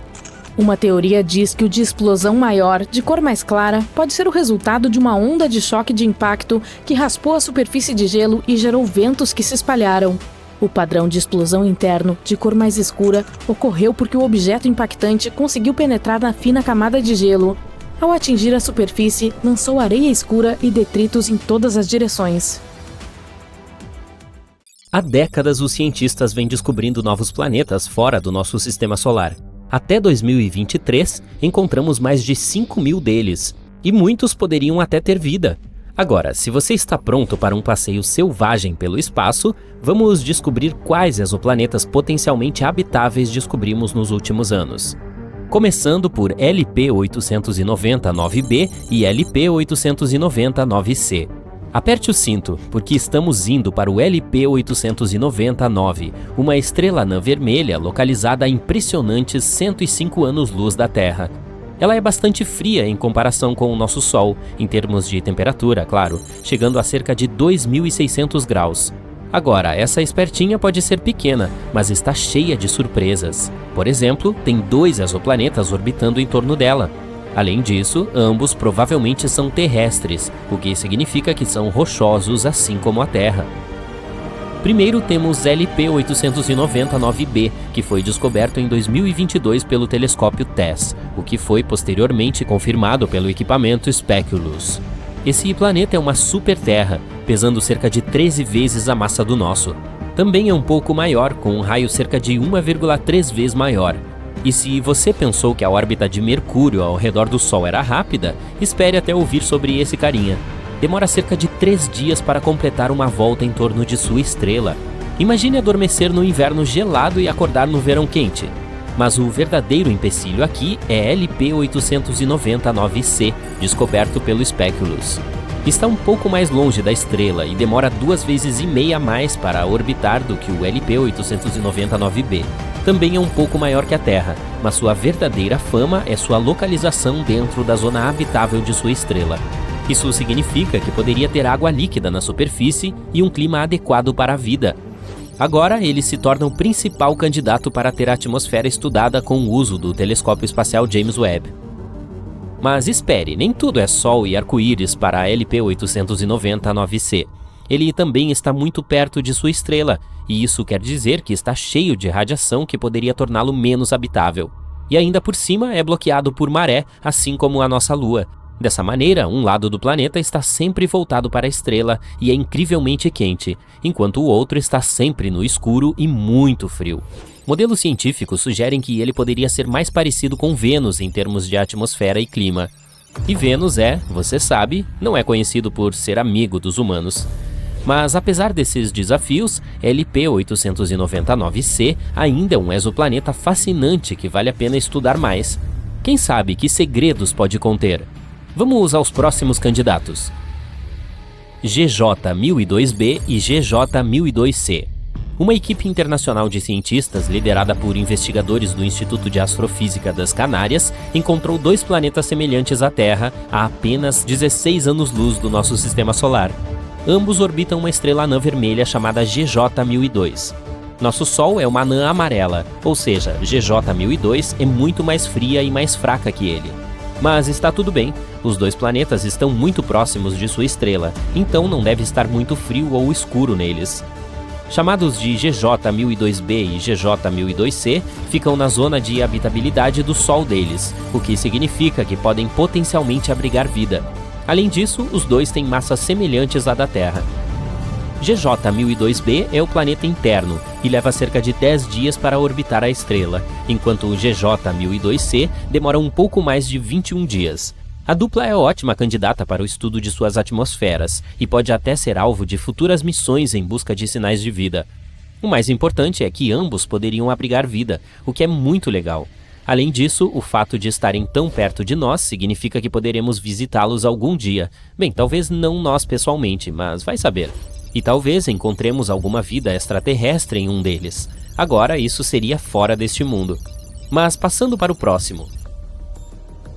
E: Uma teoria diz que o de explosão maior, de cor mais clara, pode ser o resultado de uma onda de choque de impacto que raspou a superfície de gelo e gerou ventos que se espalharam. O padrão de explosão interno, de cor mais escura, ocorreu porque o objeto impactante conseguiu penetrar na fina camada de gelo. Ao atingir a superfície, lançou areia escura e detritos em todas as direções.
A: Há décadas, os cientistas vêm descobrindo novos planetas fora do nosso sistema solar. Até 2023, encontramos mais de 5.000 deles, e muitos poderiam até ter vida. Agora, se você está pronto para um passeio selvagem pelo espaço, vamos descobrir quais exoplanetas potencialmente habitáveis descobrimos nos últimos anos. Começando por LP-890-9b e LP-890-9c. Aperte o cinto, porque estamos indo para o LP-890-9, uma estrela anã vermelha localizada a impressionantes 105 anos-luz da Terra. Ela é bastante fria em comparação com o nosso Sol, em termos de temperatura, claro, chegando a cerca de 2.600 graus. Agora, essa espertinha pode ser pequena, mas está cheia de surpresas. Por exemplo, tem 2 exoplanetas orbitando em torno dela. Além disso, ambos provavelmente são terrestres, o que significa que são rochosos assim como a Terra. Primeiro temos LP-890-9b, que foi descoberto em 2022 pelo telescópio TESS, o que foi posteriormente confirmado pelo equipamento Speculus. Esse planeta é uma super-terra, pesando cerca de 13 vezes a massa do nosso. Também é um pouco maior, com um raio cerca de 1,3 vezes maior. E se você pensou que a órbita de Mercúrio ao redor do Sol era rápida, espere até ouvir sobre esse carinha. Demora cerca de 3 dias para completar uma volta em torno de sua estrela. Imagine adormecer no inverno gelado e acordar no verão quente. Mas o verdadeiro empecilho aqui é LP-890-9c, descoberto pelo Speculus. Está um pouco mais longe da estrela e demora 2,5 vezes a mais para orbitar do que o LP-890-9b. Também é um pouco maior que a Terra, mas sua verdadeira fama é sua localização dentro da zona habitável de sua estrela. Isso significa que poderia ter água líquida na superfície e um clima adequado para a vida. Agora, ele se torna o principal candidato para ter a atmosfera estudada com o uso do telescópio espacial James Webb. Mas espere, nem tudo é sol e arco-íris para a LP-890-9c. Ele também está muito perto de sua estrela, e isso quer dizer que está cheio de radiação que poderia torná-lo menos habitável. E ainda por cima é bloqueado por maré, assim como a nossa Lua. Dessa maneira, um lado do planeta está sempre voltado para a estrela e é incrivelmente quente, enquanto o outro está sempre no escuro e muito frio. Modelos científicos sugerem que ele poderia ser mais parecido com Vênus em termos de atmosfera e clima. E Vênus você sabe, não é conhecido por ser amigo dos humanos. Mas apesar desses desafios, LP-899c ainda é um exoplaneta fascinante que vale a pena estudar mais. Quem sabe que segredos pode conter? Vamos aos próximos candidatos. GJ-1002b e GJ-1002c. Uma equipe internacional de cientistas, liderada por investigadores do Instituto de Astrofísica das Canárias, encontrou 2 planetas semelhantes à Terra a apenas 16 anos-luz do nosso sistema solar. Ambos orbitam uma estrela anã vermelha chamada GJ-1002. Nosso Sol é uma anã amarela, ou seja, GJ 1002 é muito mais fria e mais fraca que ele. Mas está tudo bem, os dois planetas estão muito próximos de sua estrela, então não deve estar muito frio ou escuro neles. Chamados de GJ 1002b e GJ 1002c, ficam na zona de habitabilidade do Sol deles, o que significa que podem potencialmente abrigar vida. Além disso, os dois têm massas semelhantes à da Terra. GJ 1002b é o planeta interno e leva cerca de 10 dias para orbitar a estrela, enquanto o GJ 1002c demora um pouco mais de 21 dias. A dupla é ótima candidata para o estudo de suas atmosferas e pode até ser alvo de futuras missões em busca de sinais de vida. O mais importante é que ambos poderiam abrigar vida, o que é muito legal. Além disso, o fato de estarem tão perto de nós significa que poderemos visitá-los algum dia. Bem, talvez não nós pessoalmente, mas vai saber. E talvez encontremos alguma vida extraterrestre em um deles. Agora, isso seria fora deste mundo. Mas passando para o próximo.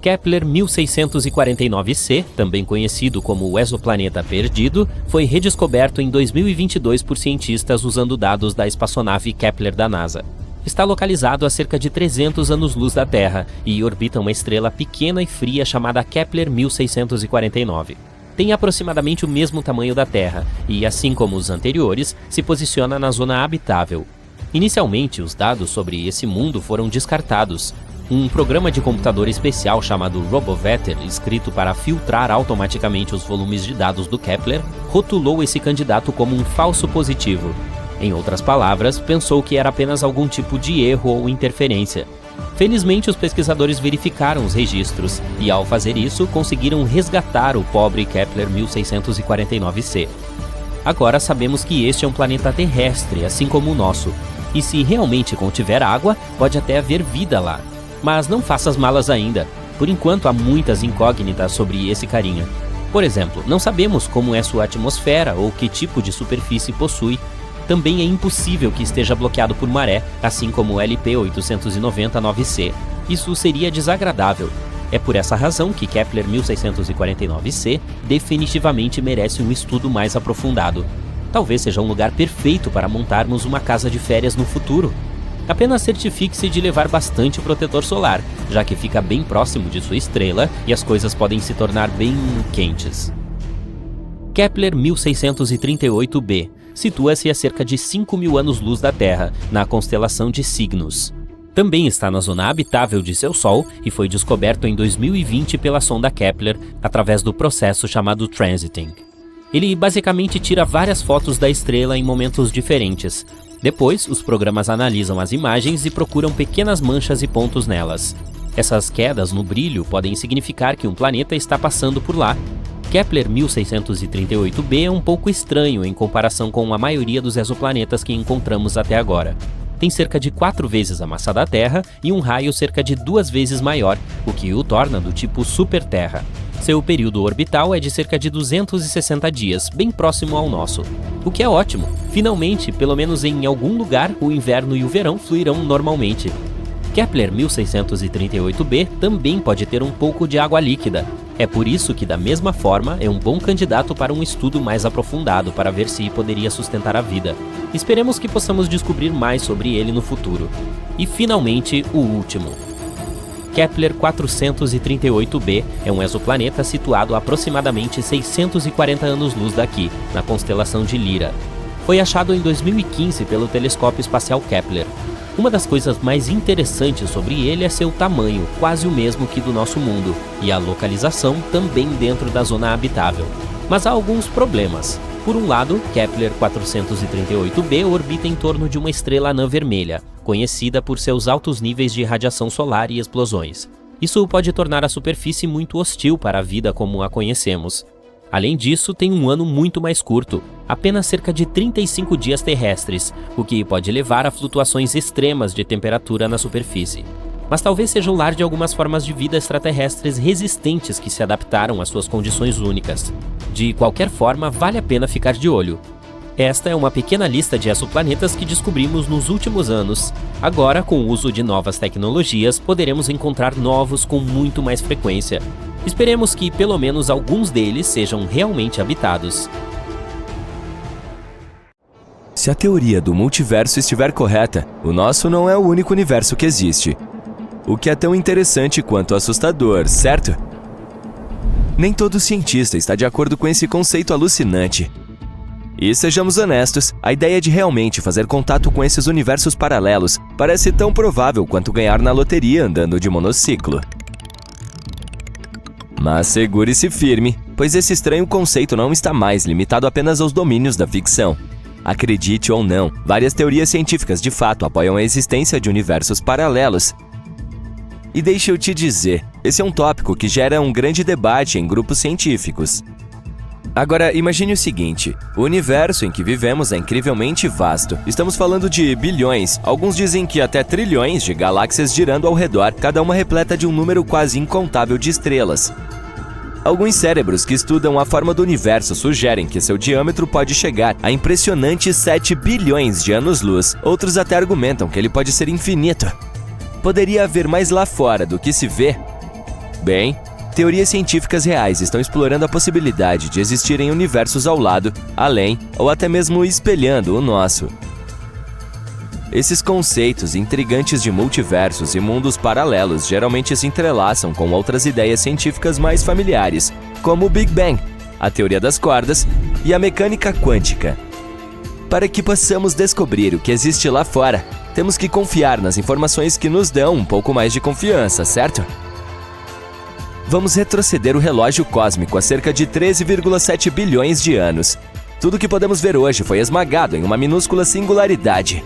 A: Kepler 1649c, também conhecido como o exoplaneta perdido, foi redescoberto em 2022 por cientistas usando dados da espaçonave Kepler da NASA. Está localizado a cerca de 300 anos-luz da Terra e orbita uma estrela pequena e fria chamada Kepler 1649. Tem aproximadamente o mesmo tamanho da Terra e, assim como os anteriores, se posiciona na zona habitável. Inicialmente, os dados sobre esse mundo foram descartados. Um programa de computador especial chamado RoboVetter, escrito para filtrar automaticamente os volumes de dados do Kepler, rotulou esse candidato como um falso positivo. Em outras palavras, pensou que era apenas algum tipo de erro ou interferência. Felizmente, os pesquisadores verificaram os registros e, ao fazer isso, conseguiram resgatar o pobre Kepler 1649c. Agora sabemos que este é um planeta terrestre, assim como o nosso. E se realmente contiver água, pode até haver vida lá. Mas não faça as malas ainda. Por enquanto, há muitas incógnitas sobre esse carinha. Por exemplo, não sabemos como é sua atmosfera ou que tipo de superfície possui. Também é impossível que esteja bloqueado por maré, assim como o LP 890-9c. Isso seria desagradável. É por essa razão que Kepler 1649c definitivamente merece um estudo mais aprofundado. Talvez seja um lugar perfeito para montarmos uma casa de férias no futuro. Apenas certifique-se de levar bastante protetor solar, já que fica bem próximo de sua estrela e as coisas podem se tornar bem quentes. Kepler 1638b situa-se a cerca de 5.000 anos-luz da Terra, na constelação de Cygnus. Também está na zona habitável de seu Sol e foi descoberto em 2020 pela sonda Kepler através do processo chamado transiting. Ele basicamente tira várias fotos da estrela em momentos diferentes. Depois, os programas analisam as imagens e procuram pequenas manchas e pontos nelas. Essas quedas no brilho podem significar que um planeta está passando por lá. Kepler 1638b é um pouco estranho em comparação com a maioria dos exoplanetas que encontramos até agora. Tem cerca de 4 vezes a massa da Terra e um raio cerca de 2 vezes maior, o que o torna do tipo super-Terra. Seu período orbital é de cerca de 260 dias, bem próximo ao nosso. O que é ótimo. Finalmente, pelo menos em algum lugar, o inverno e o verão fluirão normalmente. Kepler 1638b também pode ter um pouco de água líquida. É por isso que, da mesma forma, é um bom candidato para um estudo mais aprofundado para ver se poderia sustentar a vida. Esperemos que possamos descobrir mais sobre ele no futuro. E, finalmente, o último. Kepler 438b é um exoplaneta situado a aproximadamente 640 anos-luz daqui, na constelação de Lyra. Foi achado em 2015 pelo telescópio espacial Kepler. Uma das coisas mais interessantes sobre ele é seu tamanho, quase o mesmo que do nosso mundo, e a localização também dentro da zona habitável. Mas há alguns problemas. Por um lado, Kepler 438b orbita em torno de uma estrela anã vermelha, conhecida por seus altos níveis de radiação solar e explosões. Isso pode tornar a superfície muito hostil para a vida como a conhecemos. Além disso, tem um ano muito mais curto, apenas cerca de 35 dias terrestres, o que pode levar a flutuações extremas de temperatura na superfície. Mas talvez seja o lar de algumas formas de vida extraterrestres resistentes que se adaptaram às suas condições únicas. De qualquer forma, vale a pena ficar de olho. Esta é uma pequena lista de exoplanetas que descobrimos nos últimos anos. Agora, com o uso de novas tecnologias, poderemos encontrar novos com muito mais frequência. Esperemos que pelo menos alguns deles sejam realmente habitados.
C: Se a teoria do multiverso estiver correta, o nosso não é o único universo que existe. O que é tão interessante quanto assustador, certo? Nem todo cientista está de acordo com esse conceito alucinante. E sejamos honestos, a ideia de realmente fazer contato com esses universos paralelos parece tão provável quanto ganhar na loteria andando de monociclo. Mas segure-se firme, pois esse estranho conceito não está mais limitado apenas aos domínios da ficção. Acredite ou não, várias teorias científicas de fato apoiam a existência de universos paralelos. E deixa eu te dizer, esse é um tópico que gera um grande debate em grupos científicos. Agora, imagine o seguinte, o universo em que vivemos é incrivelmente vasto. Estamos falando de bilhões, alguns dizem que até trilhões de galáxias girando ao redor, cada uma repleta de um número quase incontável de estrelas. Alguns cérebros que estudam a forma do universo sugerem que seu diâmetro pode chegar a impressionantes 7 bilhões de anos-luz. Outros até argumentam que ele pode ser infinito. Poderia haver mais lá fora do que se vê? Bem, teorias científicas reais estão explorando a possibilidade de existirem universos ao lado, além ou até mesmo espelhando o nosso. Esses conceitos intrigantes de multiversos e mundos paralelos geralmente se entrelaçam com outras ideias científicas mais familiares, como o Big Bang, a teoria das cordas e a mecânica quântica. Para que possamos descobrir o que existe lá fora, temos que confiar nas informações que nos dão um pouco mais de confiança, certo? Vamos retroceder o relógio cósmico a cerca de 13,7 bilhões de anos. Tudo que podemos ver hoje foi esmagado em uma minúscula singularidade.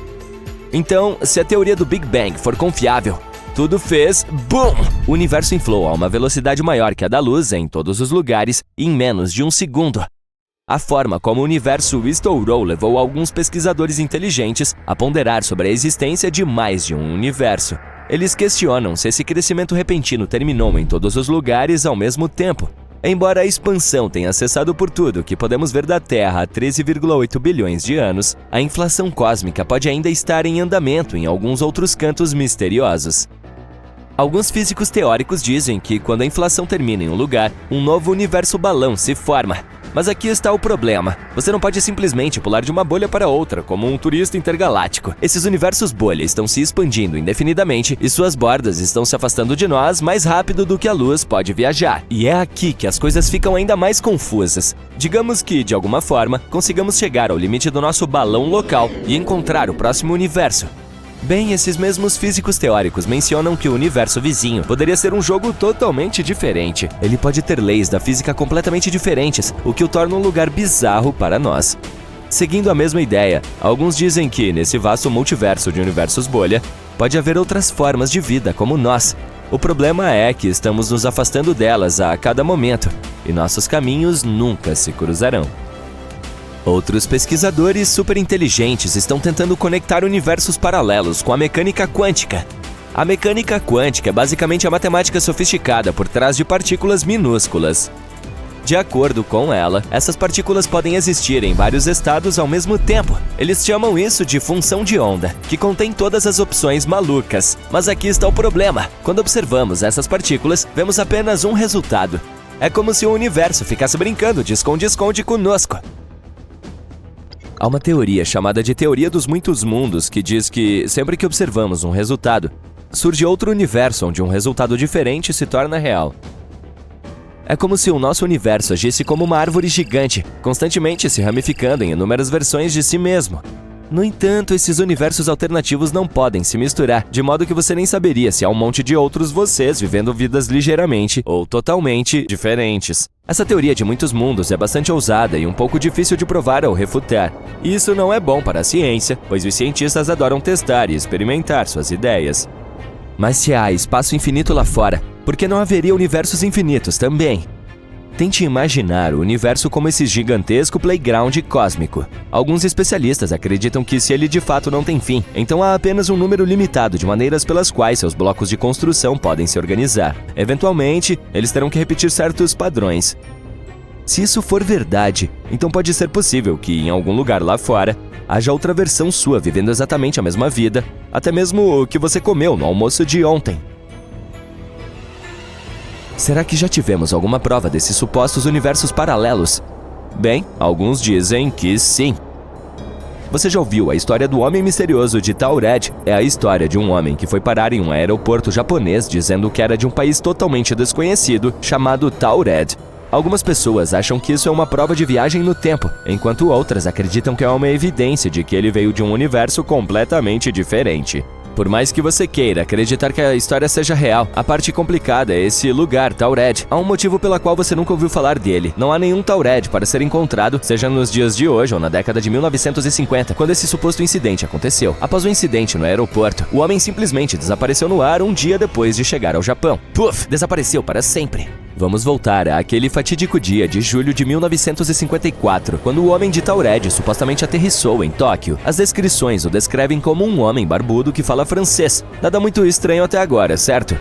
C: Então, se a teoria do Big Bang for confiável, tudo fez BOOM! O universo inflou a uma velocidade maior que a da luz em todos os lugares em menos de um segundo. A forma como o universo estourou levou alguns pesquisadores inteligentes a ponderar sobre a existência de mais de um universo. Eles questionam se esse crescimento repentino terminou em todos os lugares ao mesmo tempo. Embora a expansão tenha cessado por tudo que podemos ver da Terra há 13,8 bilhões de anos, a inflação cósmica pode ainda estar em andamento em alguns outros cantos misteriosos. Alguns físicos teóricos dizem que quando a inflação termina em um lugar, um novo universo balão se forma. Mas aqui está o problema. Você não pode simplesmente pular de uma bolha para outra, como um turista intergaláctico. Esses universos bolha estão se expandindo indefinidamente e suas bordas estão se afastando de nós mais rápido do que a luz pode viajar. E é aqui que as coisas ficam ainda mais confusas. Digamos que, de alguma forma, consigamos chegar ao limite do nosso balão local e encontrar o próximo universo. Bem, esses mesmos físicos teóricos mencionam que o universo vizinho poderia ser um jogo totalmente diferente. Ele pode ter leis da física completamente diferentes, o que o torna um lugar bizarro para nós. Seguindo a mesma ideia, alguns dizem que, nesse vasto multiverso de universos bolha, pode haver outras formas de vida como nós. O problema é que estamos nos afastando delas a cada momento, e nossos caminhos nunca se cruzarão. Outros pesquisadores superinteligentes estão tentando conectar universos paralelos com a mecânica quântica. A mecânica quântica é basicamente a matemática sofisticada por trás de partículas minúsculas. De acordo com ela, essas partículas podem existir em vários estados ao mesmo tempo. Eles chamam isso de função de onda, que contém todas as opções malucas. Mas aqui está o problema. Quando observamos essas partículas, vemos apenas um resultado. É como se o universo ficasse brincando de esconde-esconde conosco. Há uma teoria chamada de teoria dos muitos mundos que diz que, sempre que observamos um resultado, surge outro universo onde um resultado diferente se torna real. É como se o nosso universo agisse como uma árvore gigante, constantemente se ramificando em inúmeras versões de si mesmo. No entanto, esses universos alternativos não podem se misturar, de modo que você nem saberia se há um monte de outros vocês vivendo vidas ligeiramente ou totalmente diferentes. Essa teoria de muitos mundos é bastante ousada e um pouco difícil de provar ou refutar. E isso não é bom para a ciência, pois os cientistas adoram testar e experimentar suas ideias. Mas se há espaço infinito lá fora, por que não haveria universos infinitos também? Tente imaginar o universo como esse gigantesco playground cósmico. Alguns especialistas acreditam que se ele de fato não tem fim, então há apenas um número limitado de maneiras pelas quais seus blocos de construção podem se organizar. Eventualmente, eles terão que repetir certos padrões. Se isso for verdade, então pode ser possível que, em algum lugar lá fora, haja outra versão sua vivendo exatamente a mesma vida, até mesmo o que você comeu no almoço de ontem. Será que já tivemos alguma prova desses supostos universos paralelos? Bem, alguns dizem que sim. Você já ouviu a história do homem misterioso de Taured? É a história de um homem que foi parar em um aeroporto japonês dizendo que era de um país totalmente desconhecido chamado Taured. Algumas pessoas acham que isso é uma prova de viagem no tempo, enquanto outras acreditam que é uma evidência de que ele veio de um universo completamente diferente. Por mais que você queira acreditar que a história seja real, a parte complicada é esse lugar, Taured. Há um motivo pela qual você nunca ouviu falar dele. Não há nenhum Taured para ser encontrado, seja nos dias de hoje ou na década de 1950, quando esse suposto incidente aconteceu. Após o incidente no aeroporto, o homem simplesmente desapareceu no ar um dia depois de chegar ao Japão. Puf! Desapareceu para sempre. Vamos voltar àquele fatídico dia de julho de 1954, quando o homem de Taured supostamente aterrissou em Tóquio. As descrições o descrevem como um homem barbudo que fala francês. Nada muito estranho até agora, certo?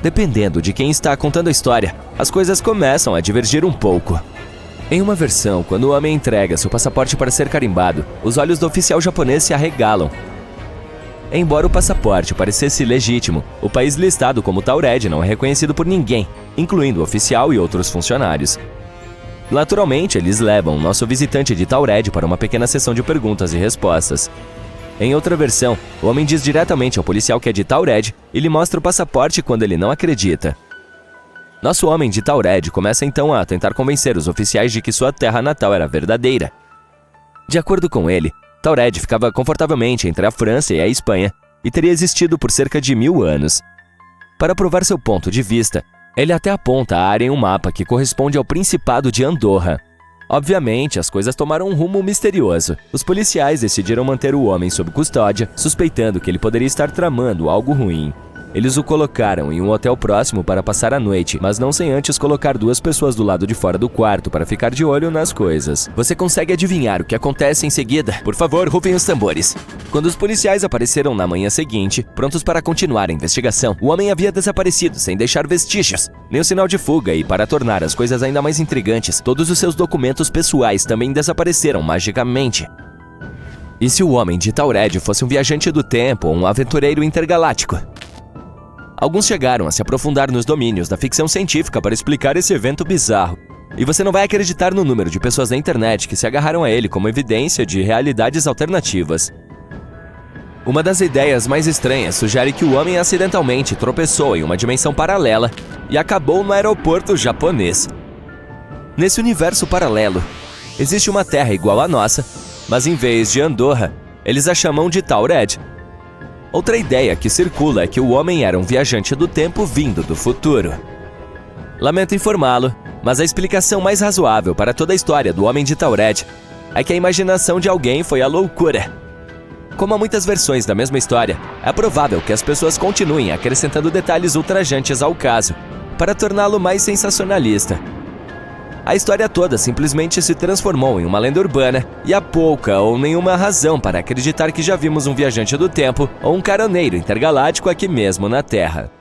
C: Dependendo de quem está contando a história, as coisas começam a divergir um pouco. Em uma versão, quando o homem entrega seu passaporte para ser carimbado, os olhos do oficial japonês se arregalam. Embora o passaporte parecesse legítimo, o país listado como Taured não é reconhecido por ninguém, incluindo o oficial e outros funcionários. Naturalmente, eles levam nosso visitante de Taured para uma pequena sessão de perguntas e respostas. Em outra versão, o homem diz diretamente ao policial que é de Taured e lhe mostra o passaporte quando ele não acredita. Nosso homem de Taured começa então a tentar convencer os oficiais de que sua terra natal era verdadeira. De acordo com ele, Taured ficava confortavelmente entre a França e a Espanha e teria existido por cerca de 1000 anos. Para provar seu ponto de vista, ele até aponta a área em um mapa que corresponde ao Principado de Andorra. Obviamente, as coisas tomaram um rumo misterioso. Os policiais decidiram manter o homem sob custódia, suspeitando que ele poderia estar tramando algo ruim. Eles o colocaram em um hotel próximo para passar a noite, mas não sem antes colocar 2 pessoas do lado de fora do quarto para ficar de olho nas coisas. Você consegue adivinhar o que acontece em seguida? Por favor, rufem os tambores. Quando os policiais apareceram na manhã seguinte, prontos para continuar a investigação, o homem havia desaparecido sem deixar vestígios, nem um sinal de fuga e, para tornar as coisas ainda mais intrigantes, todos os seus documentos pessoais também desapareceram magicamente. E se o homem de Taured fosse um viajante do tempo ou um aventureiro intergaláctico? Alguns chegaram a se aprofundar nos domínios da ficção científica para explicar esse evento bizarro. E você não vai acreditar no número de pessoas na internet que se agarraram a ele como evidência de realidades alternativas. Uma das ideias mais estranhas sugere que o homem acidentalmente tropeçou em uma dimensão paralela e acabou no aeroporto japonês. Nesse universo paralelo, existe uma terra igual à nossa, mas em vez de Andorra, eles a chamam de Taured. Outra ideia que circula é que o homem era um viajante do tempo vindo do futuro. Lamento informá-lo, mas a explicação mais razoável para toda a história do homem de Taured é que a imaginação de alguém foi a loucura. Como há muitas versões da mesma história, é provável que as pessoas continuem acrescentando detalhes ultrajantes ao caso, para torná-lo mais sensacionalista. A história toda simplesmente se transformou em uma lenda urbana e há pouca ou nenhuma razão para acreditar que já vimos um viajante do tempo ou um caroneiro intergaláctico aqui mesmo na Terra.